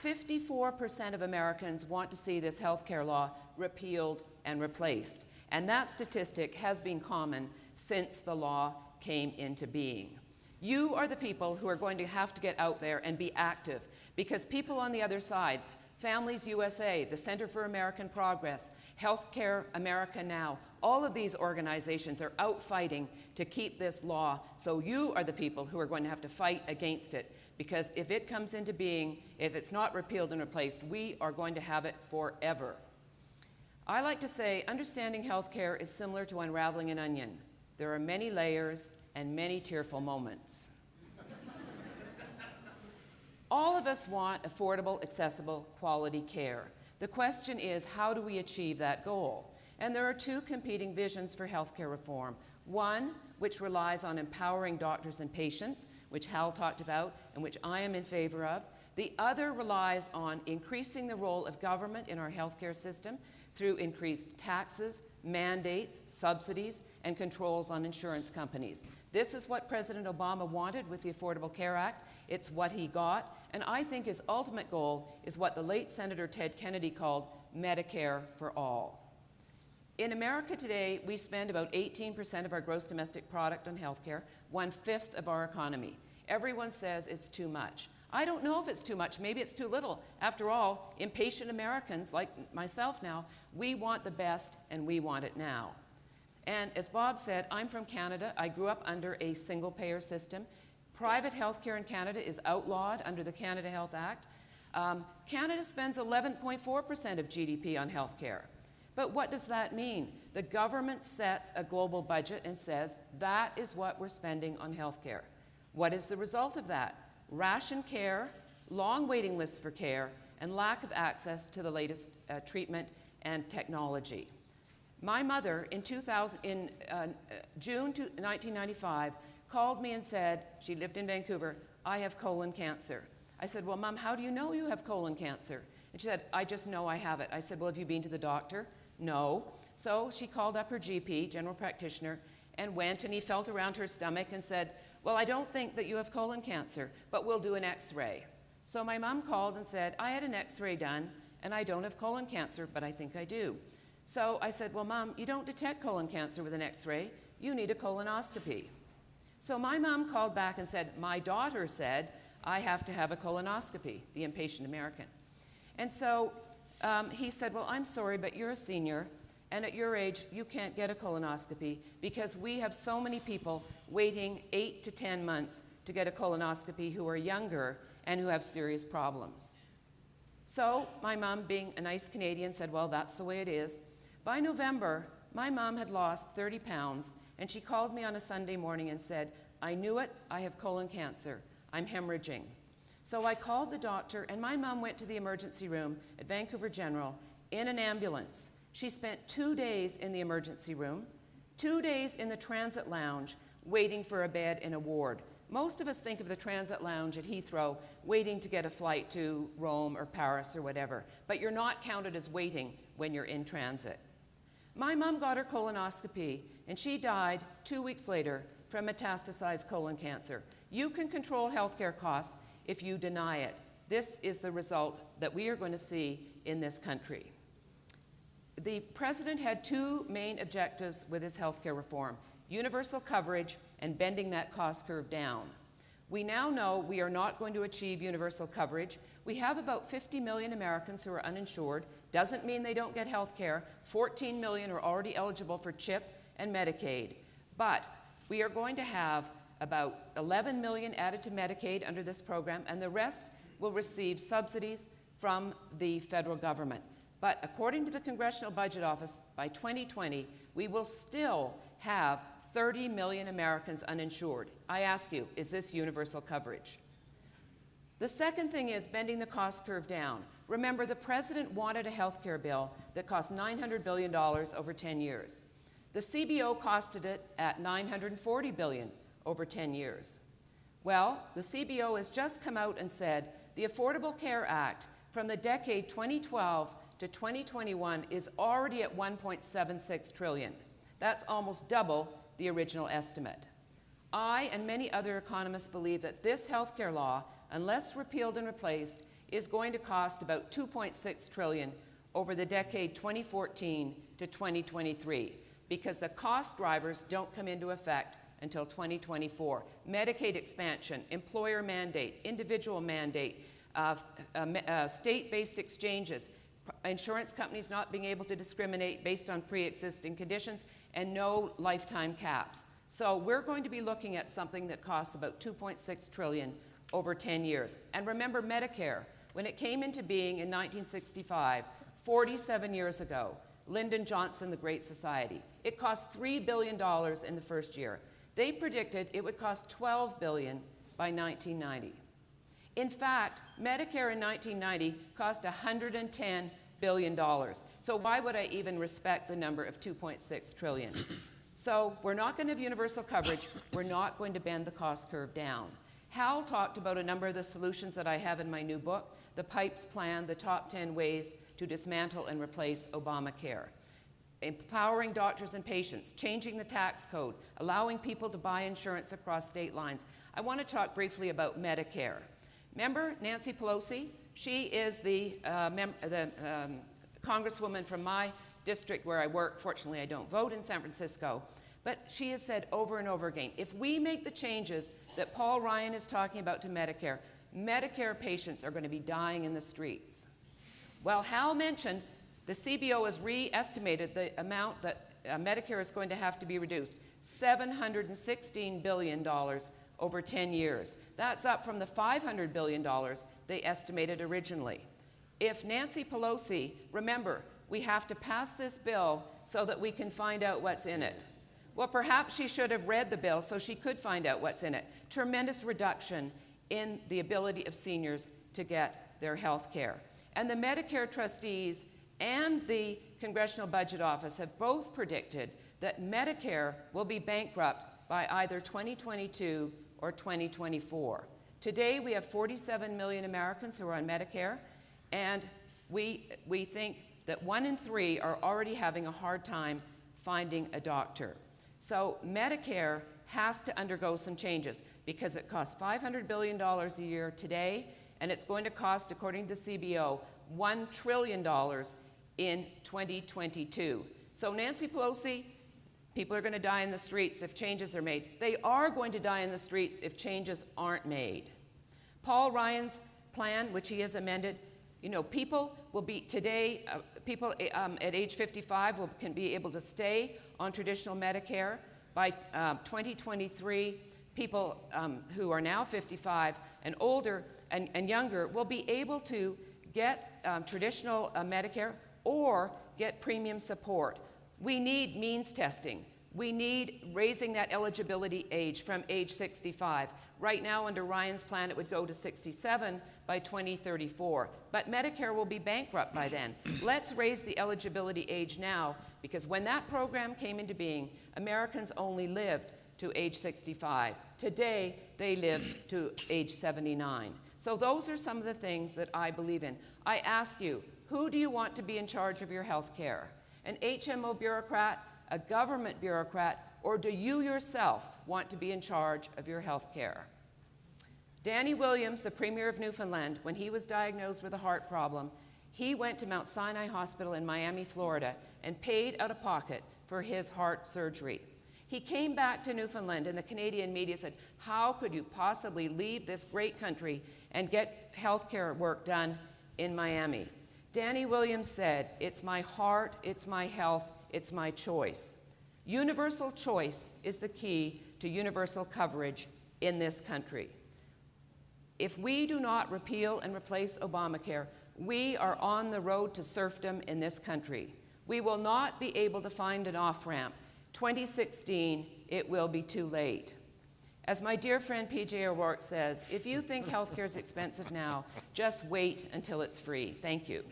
54% of Americans want to see this health care law repealed and replaced. And that statistic has been common since the law came into being. You are the people who are going to have to get out there and be active, because people on the other side, Families USA, the Center for American Progress, Healthcare America Now, all of these organizations are out fighting to keep this law. So you are the people who are going to have to fight against it, because if it comes into being, if it's not repealed and replaced, we are going to have it forever. I like to say understanding healthcare is similar to unraveling an onion. There are many layers and many tearful moments. All of us want affordable, accessible, quality care. The question is, how do we achieve that goal? And there are two competing visions for healthcare reform. One, which relies on empowering doctors and patients, which Hal talked about and which I am in favor of. The other relies on increasing the role of government in our healthcare system through increased taxes, mandates, subsidies, and controls on insurance companies. This is what President Obama wanted with the Affordable Care Act. It's what he got, and I think his ultimate goal is what the late Senator Ted Kennedy called Medicare for all. In America today, we spend about 18% of our gross domestic product on healthcare, 1/5 of our economy. Everyone says it's too much. I don't know if it's too much, maybe it's too little. After all, impatient Americans, like myself now, we want the best and we want it now. And as Bob said, I'm from Canada. I grew up under a single-payer system. Private health care in Canada is outlawed under the Canada Health Act. Canada spends 11.4% of GDP on health care. But what does that mean? The government sets a global budget and says, that is what we're spending on health care. What is the result of that? Ration care, long waiting lists for care, and lack of access to the latest treatment and technology. My mother, in June 1995, called me and said, she lived in Vancouver, I have colon cancer. I said, well, Mom, how do you know you have colon cancer? And she said, I just know I have it. I said, well, have you been to the doctor? No. So she called up her GP, general practitioner, and went, and he felt around her stomach and said, well, I don't think that you have colon cancer, but we'll do an x-ray. So my mom called and said, I had an x-ray done, and I don't have colon cancer, but I think I do. So I said, well, Mom, you don't detect colon cancer with an x-ray. You need a colonoscopy. So my mom called back and said, my daughter said, I have to have a colonoscopy, the impatient American. And so he said, well, I'm sorry, but you're a senior, and at your age, you can't get a colonoscopy because we have so many people waiting 8 to 10 months to get a colonoscopy who are younger and who have serious problems. So my mom, being a nice Canadian, said, well, that's the way it is. By November, my mom had lost 30 pounds, and she called me on a Sunday morning and said, I knew it, I have colon cancer. I'm hemorrhaging. So I called the doctor, and my mom went to the emergency room at Vancouver General in an ambulance. She spent 2 days in the emergency room, 2 days in the transit lounge, waiting for a bed in a ward. Most of us think of the transit lounge at Heathrow waiting to get a flight to Rome or Paris or whatever, but you're not counted as waiting when you're in transit. My mom got her colonoscopy, and she died 2 weeks later from metastasized colon cancer. You can control healthcare costs if you deny it. This is the result that we are going to see in this country. The president had two main objectives with his healthcare reform: universal coverage and bending that cost curve down. We now know we are not going to achieve universal coverage. We have about 50 million Americans who are uninsured. Doesn't mean they don't get health care. 14 million are already eligible for CHIP and Medicaid. But we are going to have about 11 million added to Medicaid under this program, and the rest will receive subsidies from the federal government. But according to the Congressional Budget Office, by 2020, we will still have 30 million Americans uninsured. I ask you, is this universal coverage? The second thing is bending the cost curve down. Remember, the president wanted a health care bill that cost $900 billion over 10 years. The CBO costed it at $940 billion over 10 years. Well, the CBO has just come out and said the Affordable Care Act from the decade 2012 to 2021 is already at $1.76 trillion. That's almost double the original estimate. I and many other economists believe that this health care law, unless repealed and replaced, is going to cost about $2.6 trillion over the decade 2014 to 2023, because the cost drivers don't come into effect until 2024. Medicaid expansion, employer mandate, individual mandate, state-based exchanges, insurance companies not being able to discriminate based on pre-existing conditions, and no lifetime caps. So we're going to be looking at something that costs about $2.6 trillion over 10 years. And remember Medicare, when it came into being in 1965, 47 years ago, Lyndon Johnson, The Great Society. It cost $3 billion in the first year. They predicted it would cost $12 billion by 1990. In fact, Medicare in 1990 cost $110 billion. So why would I even respect the number of $2.6 trillion? So we're not going to have universal coverage. We're not going to bend the cost curve down. Hal talked about a number of the solutions that I have in my new book, the PIPES plan, the top 10 ways to dismantle and replace Obamacare. Empowering doctors and patients, changing the tax code, allowing people to buy insurance across state lines. I want to talk briefly about Medicare. Remember Nancy Pelosi? She is the congresswoman from my district where I work. Fortunately, I don't vote in San Francisco. But she has said over and over again, if we make the changes that Paul Ryan is talking about to Medicare, Medicare patients are going to be dying in the streets. Well, Hal mentioned the CBO has re-estimated the amount that Medicare is going to have to be reduced, $716 billion over 10 years. That's up from the $500 billion they estimated originally. If Nancy Pelosi, remember, we have to pass this bill so that we can find out what's in it. Well, perhaps she should have read the bill so she could find out what's in it. Tremendous reduction in the ability of seniors to get their health care. And the Medicare trustees and the Congressional Budget Office have both predicted that Medicare will be bankrupt by either 2022 or 2024. Today, we have 47 million Americans who are on Medicare, and we think that 1 in 3 are already having a hard time finding a doctor. So Medicare has to undergo some changes because it costs $500 billion a year today, and it's going to cost, according to the CBO, $1 trillion in 2022. So Nancy Pelosi, people are going to die in the streets if changes are made. They are going to die in the streets if changes aren't made. Paul Ryan's plan, which he has amended, people will be today, people at age 55 can be able to stay on traditional Medicare. By 2023, people who are now 55 and older and younger will be able to get traditional Medicare or get premium support. We need means testing. We need raising that eligibility age from age 65. Right now, under Ryan's plan, it would go to 67 by 2034. But Medicare will be bankrupt by then. Let's raise the eligibility age now, because when that program came into being, Americans only lived to age 65. Today, they live to age 79. So those are some of the things that I believe in. I ask you, who do you want to be in charge of your health care? An HMO bureaucrat, a government bureaucrat, or do you yourself want to be in charge of your health care? Danny Williams, the Premier of Newfoundland, when he was diagnosed with a heart problem, he went to Mount Sinai Hospital in Miami, Florida, and paid out of pocket for his heart surgery. He came back to Newfoundland, and the Canadian media said, how could you possibly leave this great country and get health care work done in Miami? Danny Williams said, it's my heart, it's my health, it's my choice. Universal choice is the key to universal coverage in this country. If we do not repeal and replace Obamacare, we are on the road to serfdom in this country. We will not be able to find an off-ramp. 2016, it will be too late. As my dear friend P.J. O'Rourke says, if you think healthcare is expensive now, just wait until it's free. Thank you.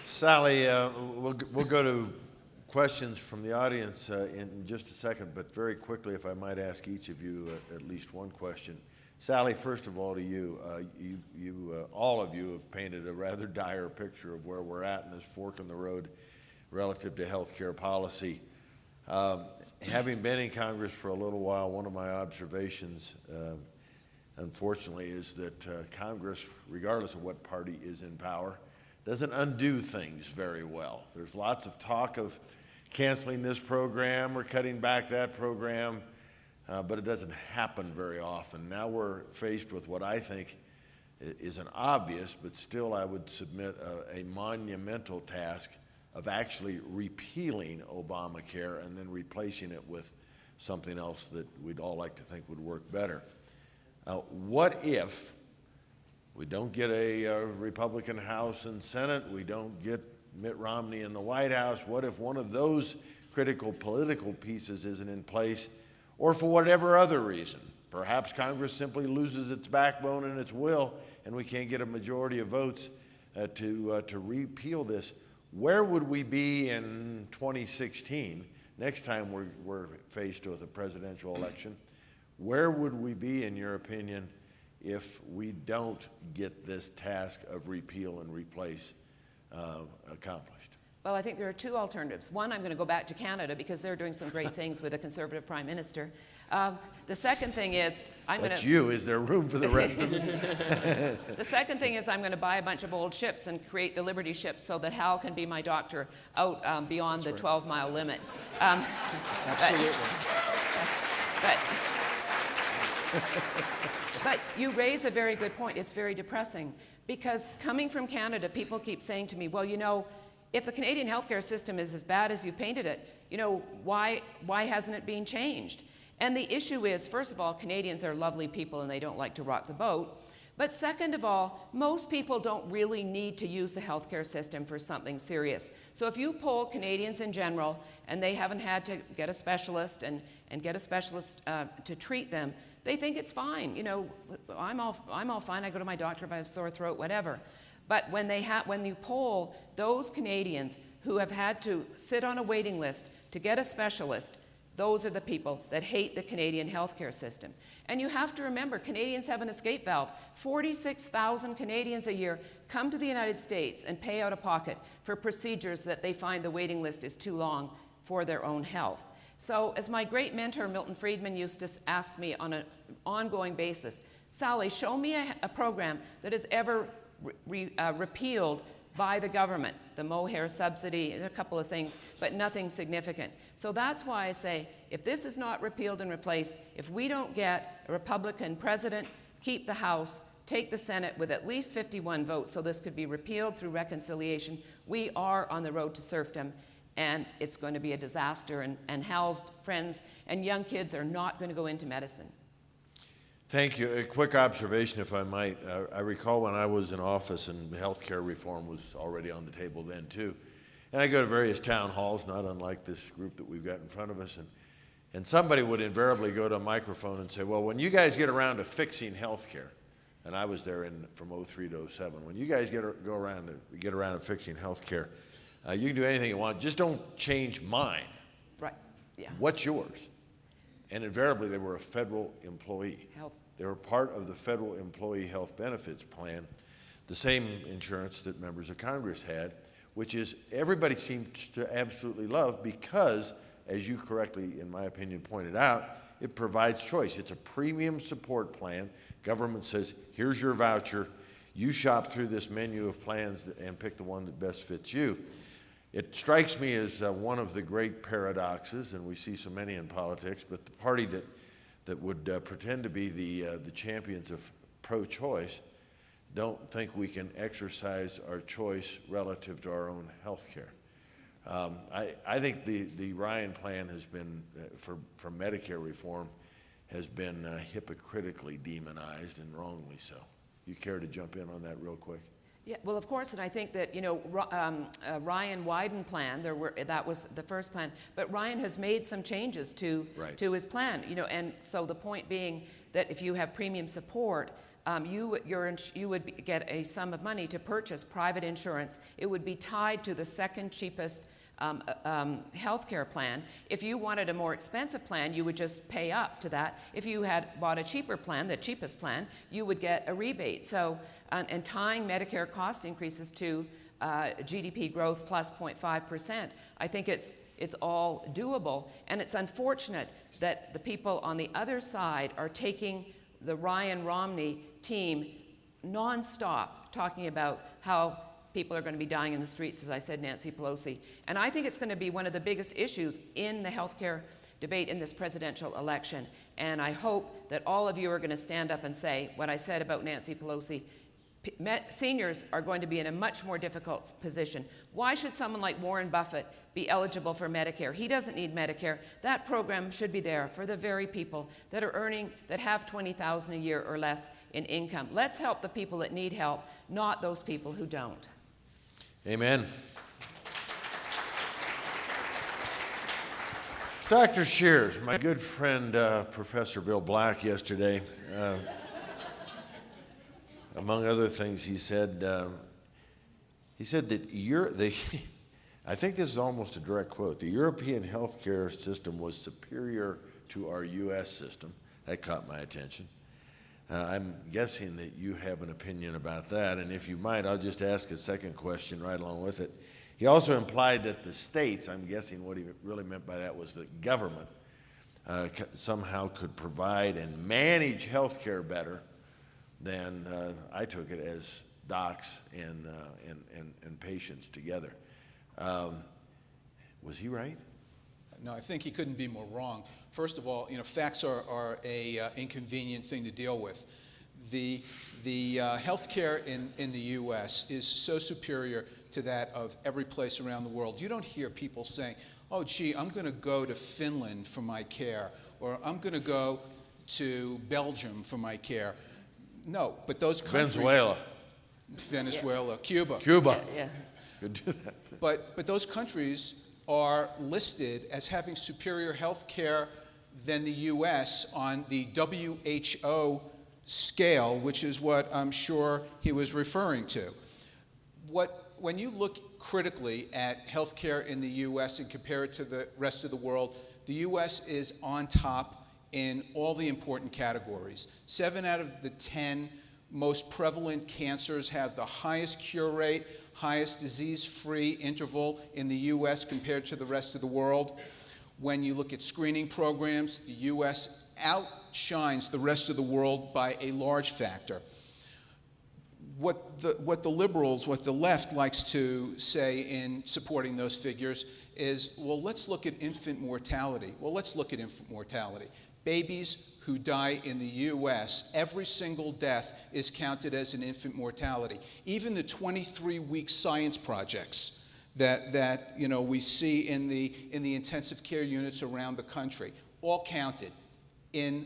Sally, we'll go to questions from the audience in just a second, but very quickly, if I might ask each of you at least one question. Sally, first of all to you, all of you have painted a rather dire picture of where we're at in this fork in the road relative to health care policy. Having been in Congress for a little while, one of my observations, unfortunately, is that Congress, regardless of what party is in power, doesn't undo things very well. There's lots of talk of canceling this program or cutting back that program, but it doesn't happen very often. Now we're faced with what I think is an obvious, but still I would submit a monumental task of actually repealing Obamacare and then replacing it with something else that we'd all like to think would work better. What if we don't get a Republican House and Senate, we don't get Mitt Romney in the White House? What if one of those critical political pieces isn't in place, or for whatever other reason? Perhaps Congress simply loses its backbone and its will, and we can't get a majority of votes to repeal this. Where would we be in 2016, next time we're faced with a presidential election? Where would we be, in your opinion, if we don't get this task of repeal and replace accomplished? Well, I think there are two alternatives. One, I'm going to go back to Canada because they're doing some great things with a Conservative Prime Minister. The second thing is, That's you. Is there room for the rest of them? The second thing is I'm going to buy a bunch of old ships and create the Liberty ships so that Hal can be my doctor out beyond the 12-mile limit. Absolutely. But you raise a very good point. It's very depressing because coming from Canada, people keep saying to me, well, you know, if the Canadian healthcare system is as bad as you painted it, you know, why hasn't it been changed? And the issue is, first of all, Canadians are lovely people and they don't like to rock the boat. But second of all, most people don't really need to use the healthcare system for something serious. So if you poll Canadians in general and they haven't had to get a specialist and get a specialist to treat them, they think it's fine. You know, I'm all fine. I go to my doctor if I have sore throat, whatever. But when you poll those Canadians who have had to sit on a waiting list to get a specialist, those are the people that hate the Canadian healthcare system. And you have to remember, Canadians have an escape valve. 46,000 Canadians a year come to the United States and pay out of pocket for procedures that they find the waiting list is too long for their own health. So as my great mentor, Milton Friedman, used to ask me on an ongoing basis, Sally, show me a program that is ever repealed by the government, the mohair subsidy, and a couple of things, but nothing significant. So that's why I say, if this is not repealed and replaced, if we don't get a Republican president, keep the House, take the Senate with at least 51 votes so this could be repealed through reconciliation, we are on the road to serfdom, and it's going to be a disaster, and Hal's friends and young kids are not going to go into medicine. Thank you. A quick observation, if I might. I recall when I was in office and healthcare reform was already on the table then too. And I go to various town halls, not unlike this group that we've got in front of us, and somebody would invariably go to a microphone and say, well, when you guys get around to fixing healthcare, and I was there from 03 to 07, when you guys get around to fixing healthcare, you can do anything you want, just don't change mine. Right, yeah. What's yours? And invariably, they were a federal employee. Health. They were part of the federal employee health benefits plan, the same insurance that members of Congress had, which is everybody seems to absolutely love because, as you correctly, in my opinion, pointed out, it provides choice. It's a premium support plan. Government says, here's your voucher. You shop through this menu of plans and pick the one that best fits you. It strikes me as one of the great paradoxes, and we see so many in politics, but the party that would pretend to be the champions of pro-choice don't think we can exercise our choice relative to our own health care. I think the Ryan plan has been, for Medicare reform, has been hypocritically demonized and wrongly so. You care to jump in on that real quick? Yeah, well, of course, and I think that, you know, Ryan Wyden plan, that was the first plan, but Ryan has made some changes to his plan, you know, and so the point being that if you have premium support, you would get a sum of money to purchase private insurance. It would be tied to the second cheapest healthcare plan. If you wanted a more expensive plan, you would just pay up to that. If you had bought a cheaper plan, the cheapest plan, you would get a rebate. So, and tying Medicare cost increases to GDP growth plus 0.5%, I think it's all doable. And it's unfortunate that the people on the other side are taking the Ryan Romney team nonstop, talking about how people are going to be dying in the streets, as I said, Nancy Pelosi. And I think it's going to be one of the biggest issues in the healthcare debate in this presidential election. And I hope that all of you are going to stand up and say what I said about Nancy Pelosi Seniors are going to be in a much more difficult position. Why should someone like Warren Buffett be eligible for Medicare? He doesn't need Medicare. That program should be there for the very people that are earning, that have $20,000 a year or less in income. Let's help the people that need help, not those people who don't. Amen. Dr. Shears, my good friend Professor Bill Black yesterday, among other things, he said that I think this is almost a direct quote, the European healthcare system was superior to our U.S. system. That caught my attention. I'm guessing that you have an opinion about that, and if you might, I'll just ask a second question right along with it. He also implied that the states, I'm guessing what he really meant by that was the government, somehow could provide and manage health care better than I took it as docs and patients together. Was he right? No, I think he couldn't be more wrong. First of all, facts are a inconvenient thing to deal with. The healthcare in the U.S. is so superior to that of every place around the world. You don't hear people saying, "Oh, gee, I'm going to go to Finland for my care," or "I'm going to go to Belgium for my care." No, but those countries. Venezuela, Cuba. Yeah. Could do that. But those countries are listed as having superior health care than the U.S. on the WHO scale, which is what I'm sure he was referring to. When you look critically at health care in the U.S. and compare it to the rest of the world, the U.S. is on top in all the important categories. 7 out of the 10 most prevalent cancers have the highest cure rate, highest disease-free interval in the U.S. compared to the rest of the world. When you look at screening programs, the U.S. outshines the rest of the world by a large factor. What the liberals, what the left likes to say in supporting those figures is, well, let's look at infant mortality. Well, let's look at infant mortality. Babies who die in the U.S., every single death is counted as an infant mortality. Even the 23-week science projects that we see in the intensive care units around the country, all counted. In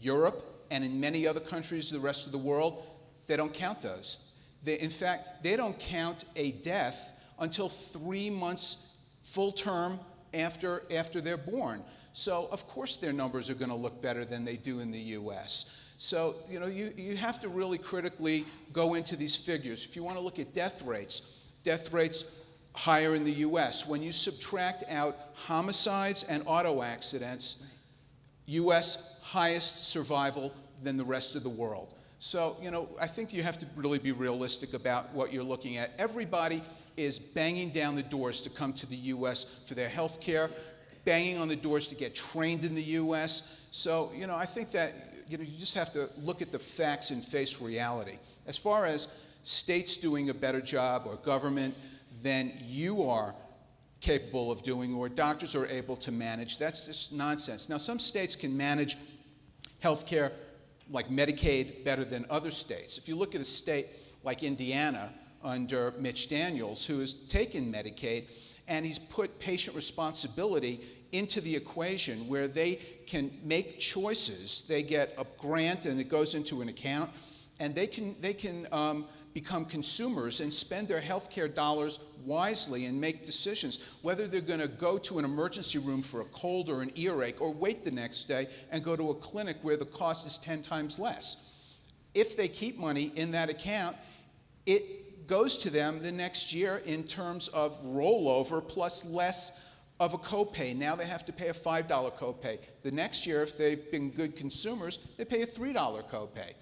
Europe and in many other countries of the rest of the world, they don't count those. In fact, they don't count a death until 3 months full term after they're born. So, of course, their numbers are going to look better than they do in the U.S. So, you have to really critically go into these figures. If you want to look at death rates higher in the U.S. When you subtract out homicides and auto accidents, U.S. highest survival than the rest of the world. So, I think you have to really be realistic about what you're looking at. Everybody is banging down the doors to come to the U.S. for their health care, banging on the doors to get trained in the U.S. So, I think that, you just have to look at the facts and face reality. As far as states doing a better job or government than you are capable of doing or doctors are able to manage, that's just nonsense. Now, some states can manage health care like Medicaid better than other states. If you look at a state like Indiana under Mitch Daniels, who has taken Medicaid, and he's put patient responsibility into the equation where they can make choices. They get a grant and it goes into an account, and they can become consumers and spend their healthcare dollars wisely and make decisions whether they're going to go to an emergency room for a cold or an earache or wait the next day and go to a clinic where the cost is 10 times less. If they keep money in that account, it goes to them the next year in terms of rollover plus less of a copay. Now they have to pay a $5 copay. The next year, if they've been good consumers, they pay a $3 copay.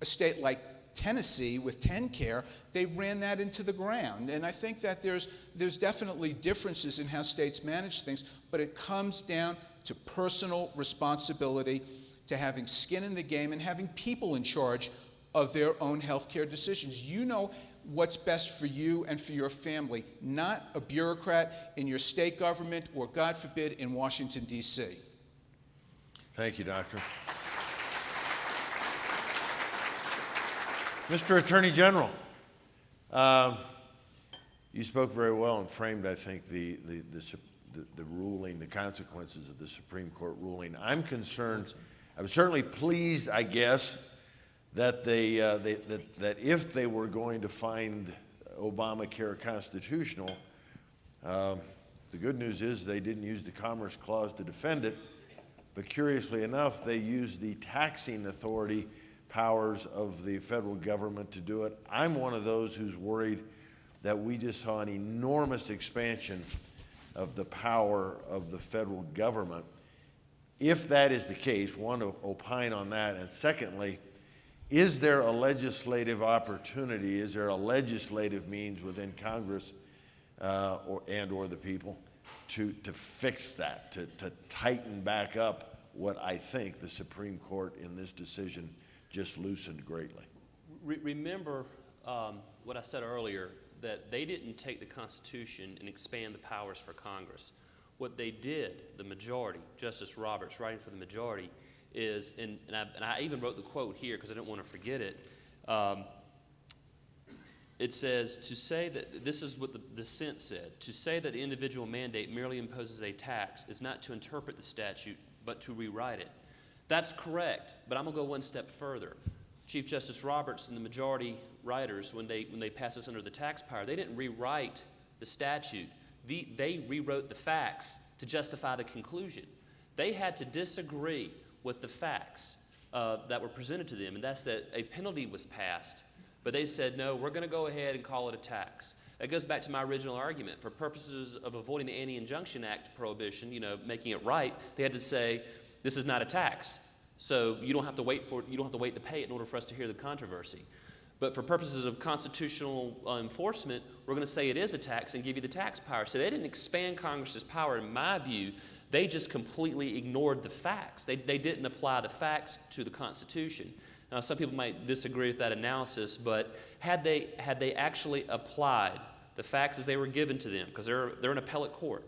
A state like Tennessee with TennCare, they ran that into the ground. And I think that there's definitely differences in how states manage things, but it comes down to personal responsibility, to having skin in the game and having people in charge of their own health care decisions. You know what's best for you and for your family, not a bureaucrat in your state government or, God forbid, in Washington, D.C. Thank you, Doctor. Mr. Attorney General, you spoke very well and framed, I think, the ruling, the consequences of the Supreme Court ruling. I'm concerned. I was certainly pleased, I guess, that that if they were going to find Obamacare constitutional, the good news is they didn't use the Commerce Clause to defend it, but curiously enough, they used the taxing authority powers of the federal government to do it. I'm one of those who's worried that we just saw an enormous expansion of the power of the federal government. If that is the case, one, to opine on that, and secondly, is there a legislative opportunity, is there a legislative means within Congress or the people to fix that, to tighten back up what I think the Supreme Court in this decision just loosened greatly? Remember what I said earlier, that they didn't take the Constitution and expand the powers for Congress. What they did, the majority, Justice Roberts writing for the majority, is, and I even wrote the quote here because I didn't want to forget it. It says, to say that, this is what the dissent said, to say that the individual mandate merely imposes a tax is not to interpret the statute, but to rewrite it. That's correct, but I'm going to go one step further. Chief Justice Roberts and the majority writers, when they passed this under the tax power, they didn't rewrite the statute. They rewrote the facts to justify the conclusion. They had to disagree with the facts that were presented to them, and that's that a penalty was passed, but they said, no, we're going to go ahead and call it a tax. It goes back to my original argument. For purposes of avoiding the Anti-Injunction Act prohibition, making it right, they had to say, this is not a tax. So you don't have to wait to pay it in order for us to hear the controversy. But for purposes of constitutional enforcement, we're going to say it is a tax and give you the tax power. So they didn't expand Congress's power, in my view. They just completely ignored the facts. They didn't apply the facts to the Constitution. Now, some people might disagree with that analysis, but had they actually applied the facts as they were given to them, because they're an appellate court.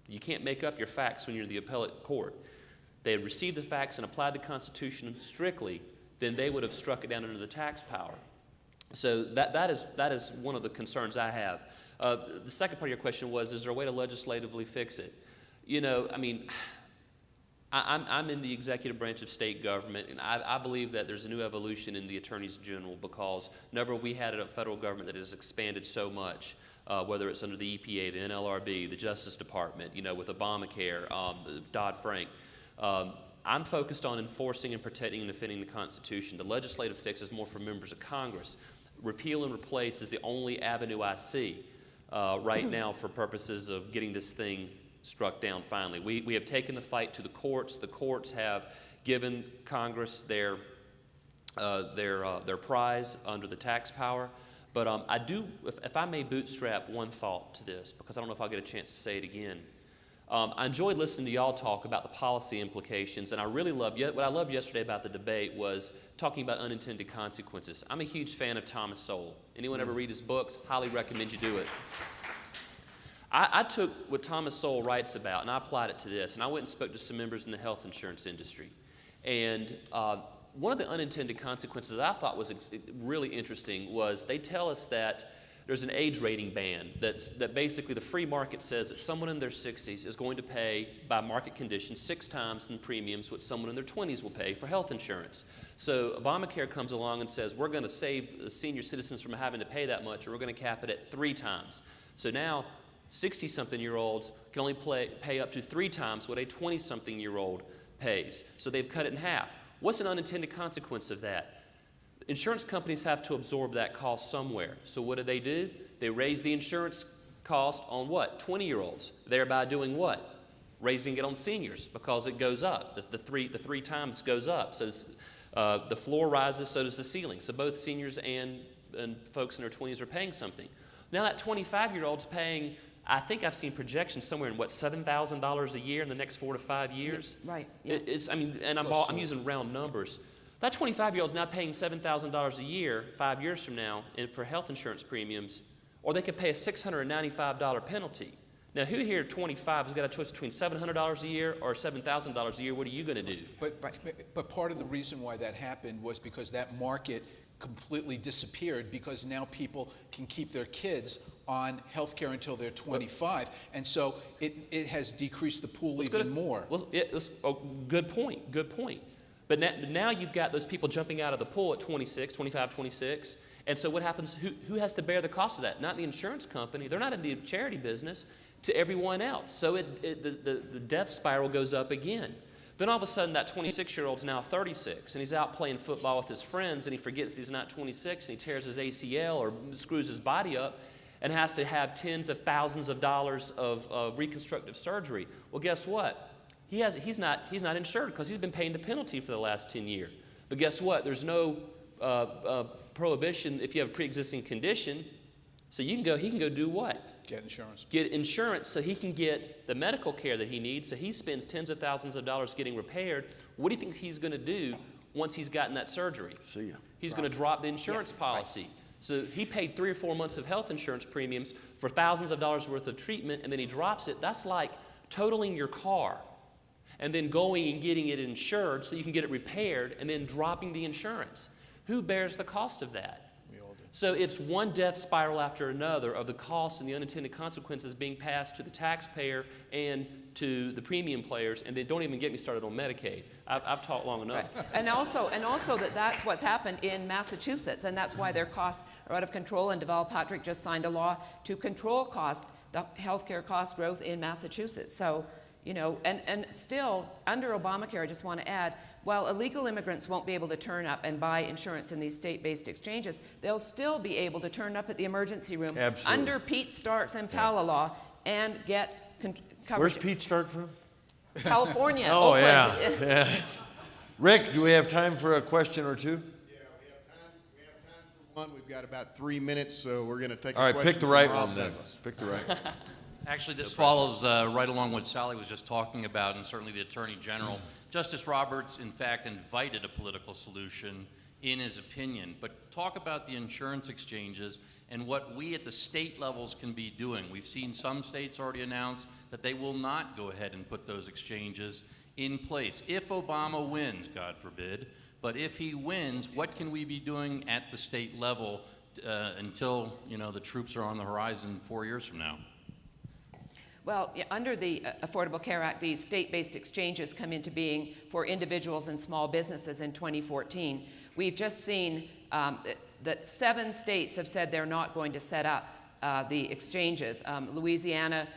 You can't make up your facts when you're the appellate court. They had received the facts and applied the Constitution strictly, then they would have struck it down under the tax power. So that is one of the concerns I have. The second part of your question was, is there a way to legislatively fix it? I'm in the executive branch of state government, and I believe that there's a new evolution in the attorneys general, because never we had a federal government that has expanded so much, whether it's under the EPA, the NLRB, the Justice Department, with Obamacare, Dodd-Frank. I'm focused on enforcing and protecting and defending the Constitution. The legislative fix is more for members of Congress. Repeal and replace is the only avenue I see right now for purposes of getting this thing struck down finally. We have taken the fight to the courts. The courts have given Congress their prize under the tax power. But I do, if I may bootstrap one thought to this, because I don't know if I'll get a chance to say it again. I enjoyed listening to y'all talk about the policy implications, and I really loved, what I loved yesterday about the debate was talking about unintended consequences. I'm a huge fan of Thomas Sowell. Anyone ever read his books? Highly recommend you do it. I took what Thomas Sowell writes about, and I applied it to this, and I went and spoke to some members in the health insurance industry. And one of the unintended consequences that I thought was really interesting was they tell us that there's an age rating ban that basically the free market says that someone in their 60s is going to pay, by market conditions, 6 times in premiums what someone in their 20s will pay for health insurance. So Obamacare comes along and says, we're going to save senior citizens from having to pay that much, or we're going to cap it at 3 times. So now 60-something-year-olds can only pay up to 3 times what a 20-something-year-old pays. So they've cut it in half. What's an unintended consequence of that? Insurance companies have to absorb that cost somewhere. So what do? They raise the insurance cost on what? 20-year-olds. Thereby doing what? Raising it on seniors, because it goes up. The three times goes up. So the floor rises, so does the ceiling. So both seniors and folks in their 20s are paying something. Now that 25-year-old's paying, I think I've seen projections somewhere in $7,000 a year in the next 4 to 5 years. Right. Yeah. I'm using round numbers. That 25-year-old's now paying $7,000 a year 5 years from now for health insurance premiums, or they could pay a $695 penalty. Now, who here 25 has got a choice between $700 a year or $7,000 a year? What are you going to do? But part of the reason why that happened was because that market completely disappeared because now people can keep their kids on health care until they're 25. And so it has decreased the pool even more. Well, good point, good point. But now you've got those people jumping out of the pool at 26, 25, 26. And so what happens? Who has to bear the cost of that? Not the insurance company. They're not in the charity business. To everyone else. So the death spiral goes up again. Then all of a sudden that 26-year-old's now 36 and he's out playing football with his friends and he forgets he's not 26 and he tears his ACL or screws his body up and has to have tens of thousands of dollars of reconstructive surgery. Well, guess what? He's not insured because he's been paying the penalty for the last 10 years. But guess what? There's no prohibition if you have a pre-existing condition. So he can go do what? Get insurance. Get insurance so he can get the medical care that he needs. So he spends tens of thousands of dollars getting repaired. What do you think he's going to do once he's gotten that surgery? See ya. He's going to drop the insurance policy. Right. So he paid 3 or 4 months of health insurance premiums for thousands of dollars worth of treatment, and then he drops it. That's like totaling your car and then going and getting it insured so you can get it repaired and then dropping the insurance. Who bears the cost of that? So it's one death spiral after another of the costs and the unintended consequences being passed to the taxpayer and to the premium players, and then don't even get me started on Medicaid. I've talked long enough. Right. And also that's what's happened in Massachusetts, and that's why their costs are out of control. And Deval Patrick just signed a law to control the healthcare cost growth in Massachusetts. So, and still under Obamacare, I just want to add, while illegal immigrants won't be able to turn up and buy insurance in these state-based exchanges, they'll still be able to turn up at the emergency room under Pete Stark's EMTALA law and get coverage. Where's Pete Stark from? California. Oh, Oakland. yeah. Rick, do we have time for a question or two? Yeah, we have time for one. We've got about 3 minutes, so we're going to take All a right, question pick the from right Rob one then. Douglas. Pick the right one. Actually, this follows right along what Sally was just talking about, and certainly the Attorney General. Justice Roberts, in fact, invited a political solution in his opinion. But talk about the insurance exchanges and what we at the state levels can be doing. We've seen some states already announce that they will not go ahead and put those exchanges in place. If Obama wins, God forbid, but if he wins, what can we be doing at the state level until the troops are on the horizon 4 years from now? Well, under the Affordable Care Act, these state-based exchanges come into being for individuals and small businesses in 2014. We've just seen that 7 states have said they're not going to set up the exchanges. Louisiana,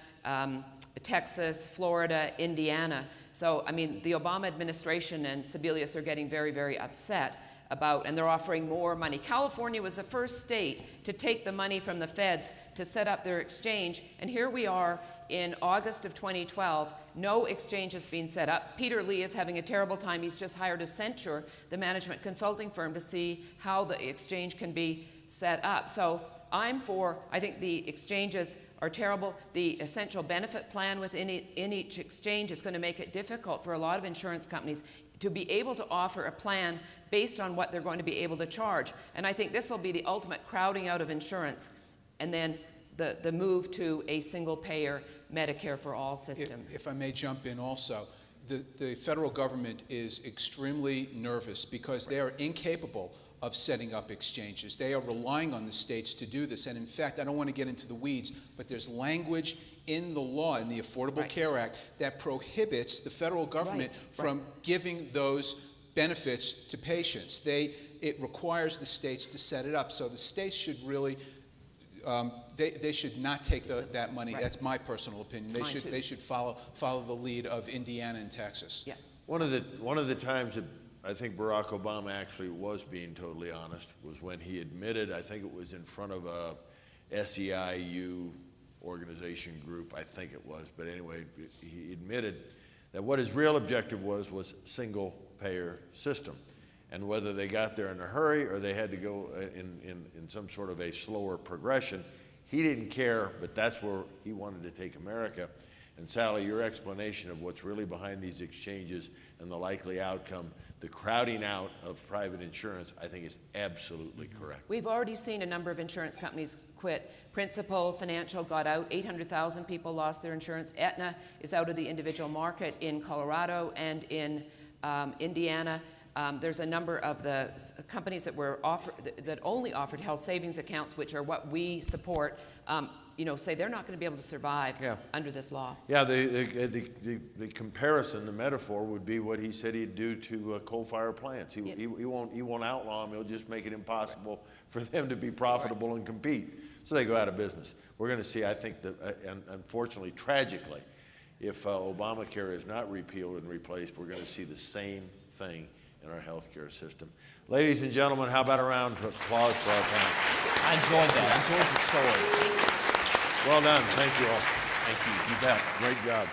Texas, Florida, Indiana. So, the Obama administration and Sebelius are getting very, very upset about, and they're offering more money. California was the first state to take the money from the feds to set up their exchange, and here we are in August of 2012, no exchange has been set up. Peter Lee is having a terrible time. He's just hired Accenture, the management consulting firm, to see how the exchange can be set up. So I think the exchanges are terrible. The essential benefit plan within each exchange is going to make it difficult for a lot of insurance companies to be able to offer a plan based on what they're going to be able to charge. And I think this will be the ultimate crowding out of insurance, and then the move to a single-payer Medicare for all system. If I may jump in also, the federal government is extremely nervous because they are incapable of setting up exchanges. They are relying on the states to do this. And in fact, I don't want to get into the weeds, but there's language in the law, in the Affordable Care Act, that prohibits the federal government from giving those benefits to patients. It requires the states to set it up. So the states should really they should not take that money. That's my personal opinion. They should follow the lead of Indiana and Texas. Yeah. One of the times that I think Barack Obama actually was being totally honest was when he admitted, I think it was in front of a SEIU organization group, I think it was, but anyway, he admitted that what his real objective was single payer system. And whether they got there in a hurry or they had to go in some sort of a slower progression, he didn't care, but that's where he wanted to take America. And Sally, your explanation of what's really behind these exchanges and the likely outcome, the crowding out of private insurance, I think is absolutely correct. We've already seen a number of insurance companies quit. Principal Financial got out. 800,000 people lost their insurance. Aetna is out of the individual market in Colorado and in Indiana. There's a number of the companies that were that only offered health savings accounts, which are what we support, say they're not going to be able to survive under this law. Yeah, the comparison, the metaphor would be what he said he'd do to coal-fired plants. He won't outlaw them. He'll just make it impossible for them to be profitable and compete. So they go out of business. We're going to see, I think, and unfortunately, tragically, if Obamacare is not repealed and replaced, we're going to see the same thing in our healthcare system. Ladies and gentlemen, how about a round of applause for our panel? I enjoyed that. I enjoyed your story. Well done. Thank you all. Thank you. You bet. Great job.